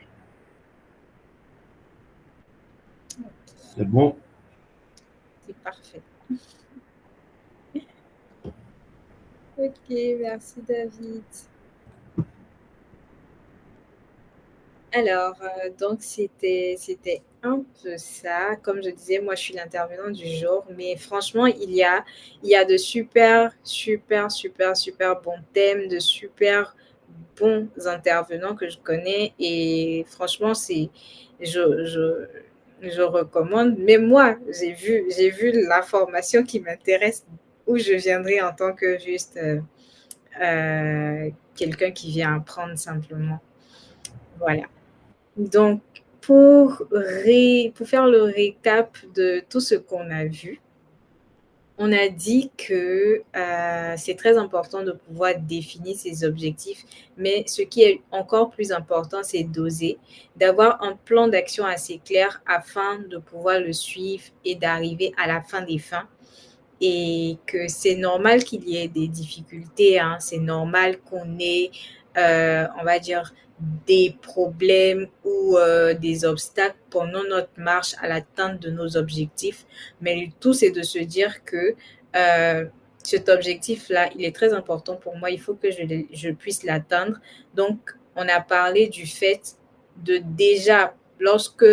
C'est bon? C'est parfait. Ok, merci David. Alors, donc c'était un peu ça. Comme je disais, moi je suis l'intervenant du jour, mais franchement, il y a de super bons thèmes, de super bons intervenants que je connais et franchement, je recommande. Mais moi, j'ai vu la formation qui m'intéresse où je viendrai en tant que juste quelqu'un qui vient apprendre simplement. Voilà. Donc, pour faire le récap de tout ce qu'on a vu, on a dit que c'est très important de pouvoir définir ses objectifs, mais ce qui est encore plus important, c'est d'oser, d'avoir un plan d'action assez clair afin de pouvoir le suivre et d'arriver à la fin des fins. Et que c'est normal qu'il y ait des difficultés, hein. C'est normal qu'on ait, on va dire, des problèmes ou des obstacles pendant notre marche à l'atteinte de nos objectifs. Mais le tout, c'est de se dire que cet objectif-là, il est très important pour moi. Il faut que je puisse l'atteindre. Donc, on a parlé du fait de déjà, lorsque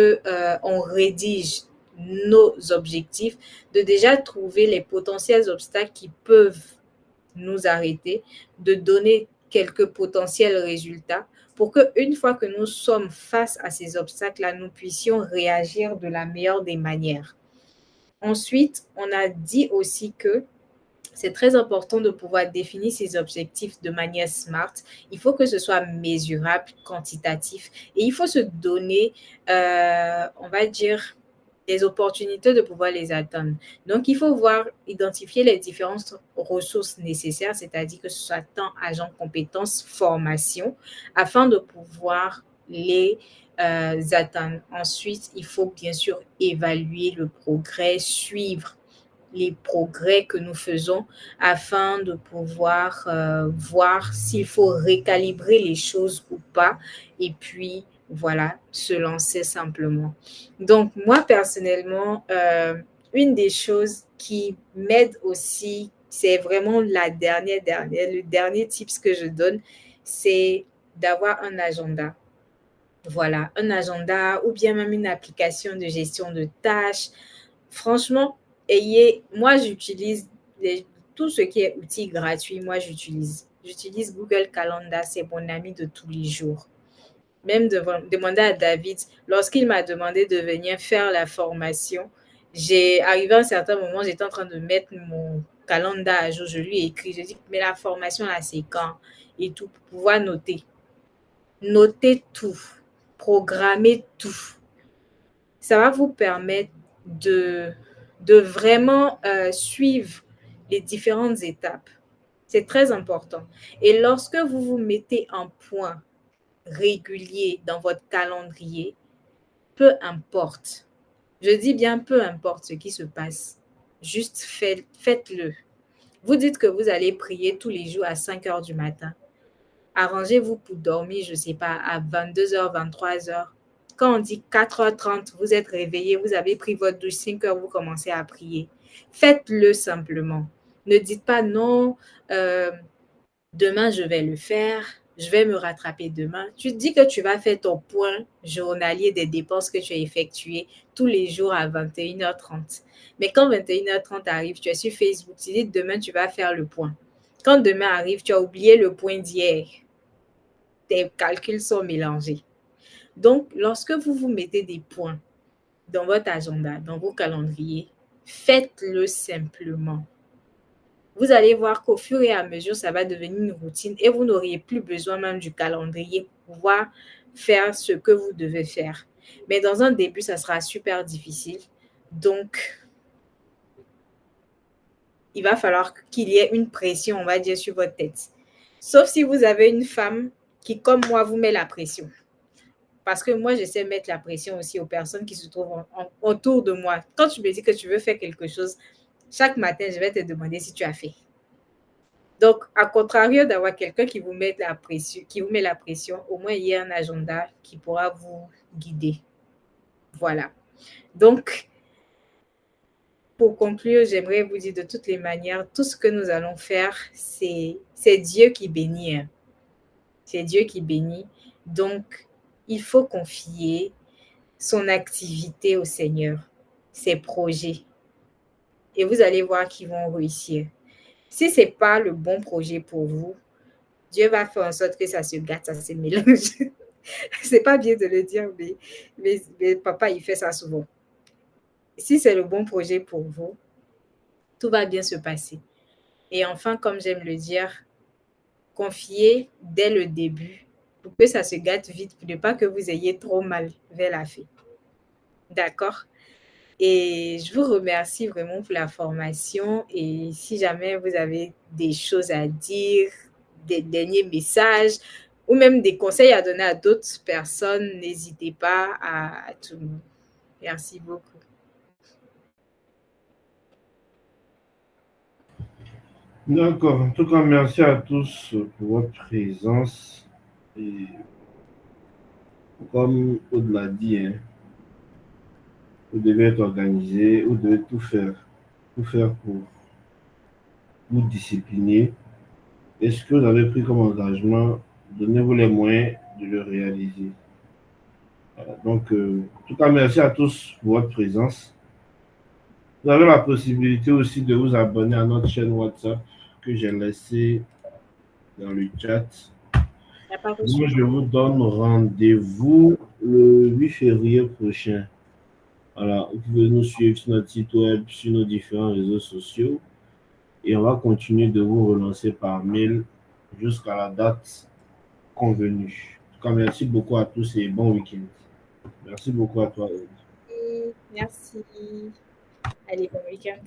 on rédige nos objectifs, de déjà trouver les potentiels obstacles qui peuvent nous arrêter, de donner quelques potentiels résultats pour qu'une fois que nous sommes face à ces obstacles-là, nous puissions réagir de la meilleure des manières. Ensuite, on a dit aussi que c'est très important de pouvoir définir ses objectifs de manière smart. Il faut que ce soit mesurable, quantitatif et il faut se donner, on va dire, des opportunités de pouvoir les atteindre. Donc, il faut identifier les différentes ressources nécessaires, c'est-à-dire que ce soit temps, agents, compétences, formation, afin de pouvoir les atteindre. Ensuite, il faut bien sûr évaluer le progrès, suivre les progrès que nous faisons afin de pouvoir voir s'il faut récalibrer les choses ou pas. Et puis, voilà, se lancer simplement. Donc, moi, personnellement, une des choses qui m'aide aussi, c'est vraiment le dernier tips que je donne, c'est d'avoir un agenda. Voilà, un agenda ou bien même une application de gestion de tâches. Franchement, moi, j'utilise tout ce qui est outils gratuits, moi, j'utilise. J'utilise Google Calendar, c'est mon ami de tous les jours. Même demander à David, lorsqu'il m'a demandé de venir faire la formation, arrivé à un certain moment, j'étais en train de mettre mon calendar à jour. Je lui ai écrit, je dis, mais la formation là, c'est quand? Et tout, pour pouvoir noter. Noter tout, programmer tout. Ça va vous permettre de vraiment suivre les différentes étapes. C'est très important. Et lorsque vous vous mettez un point régulier dans votre calendrier, peu importe, je dis bien peu importe ce qui se passe, juste faites-le. Vous dites que vous allez prier tous les jours à 5 heures du matin. Arrangez-vous pour dormir, je ne sais pas, à 22h, 23h. Quand on dit 4h30, vous êtes réveillé, vous avez pris votre douche, 5h, vous commencez à prier. Faites-le simplement. Ne dites pas non, demain je vais le faire, je vais me rattraper demain. Tu te dis que tu vas faire ton point journalier des dépenses que tu as effectuées tous les jours à 21h30. Mais quand 21h30 arrive, tu es sur Facebook, tu dis demain tu vas faire le point. Quand demain arrive, tu as oublié le point d'hier. Tes calculs sont mélangés. Donc, lorsque vous vous mettez des points, dans votre agenda, dans vos calendriers. Faites-le simplement. Vous allez voir qu'au fur et à mesure, ça va devenir une routine et vous n'auriez plus besoin même du calendrier pour pouvoir faire ce que vous devez faire. Mais dans un début, ça sera super difficile. Donc, il va falloir qu'il y ait une pression, on va dire, sur votre tête. Sauf si vous avez une femme qui, comme moi, vous met la pression. Parce que moi, j'essaie de mettre la pression aussi aux personnes qui se trouvent autour de moi. Quand tu me dis que tu veux faire quelque chose, chaque matin, je vais te demander si tu as fait. Donc, à contrario d'avoir quelqu'un qui vous met la pression, au moins il y a un agenda qui pourra vous guider. Voilà. Donc, pour conclure, j'aimerais vous dire de toutes les manières, tout ce que nous allons faire, c'est Dieu qui bénit. Hein. C'est Dieu qui bénit. Donc, il faut confier son activité au Seigneur, ses projets. Et vous allez voir qu'ils vont réussir. Si ce n'est pas le bon projet pour vous, Dieu va faire en sorte que ça se gâte, ça se mélange. C'est pas bien de le dire, mais papa, il fait ça souvent. Si c'est le bon projet pour vous, tout va bien se passer. Et enfin, comme j'aime le dire, confiez dès le début pour que ça se gâte vite, pour ne pas que vous ayez trop mal vers la fin. D'accord? Et je vous remercie vraiment pour la formation. Et si jamais vous avez des choses à dire, des derniers messages ou même des conseils à donner à d'autres personnes, n'hésitez pas à tout le monde. Merci beaucoup. D'accord. En tout cas, merci à tous pour votre présence. Et comme Aude l'a dit, hein, vous devez être organisé, vous devez tout faire pour vous discipliner. Et ce que vous avez pris comme engagement, donnez-vous les moyens de le réaliser. Voilà. Donc, en tout cas, merci à tous pour votre présence. Vous avez la possibilité aussi de vous abonner à notre chaîne WhatsApp que j'ai laissée dans le chat. Moi, je vous donne rendez-vous le 8 février prochain. Voilà, vous pouvez nous suivre sur notre site web, sur nos différents réseaux sociaux. Et on va continuer de vous relancer par mail jusqu'à la date convenue. En tout cas, merci beaucoup à tous et bon week-end. Merci beaucoup à toi, Aude. Merci. Allez, bon week-end.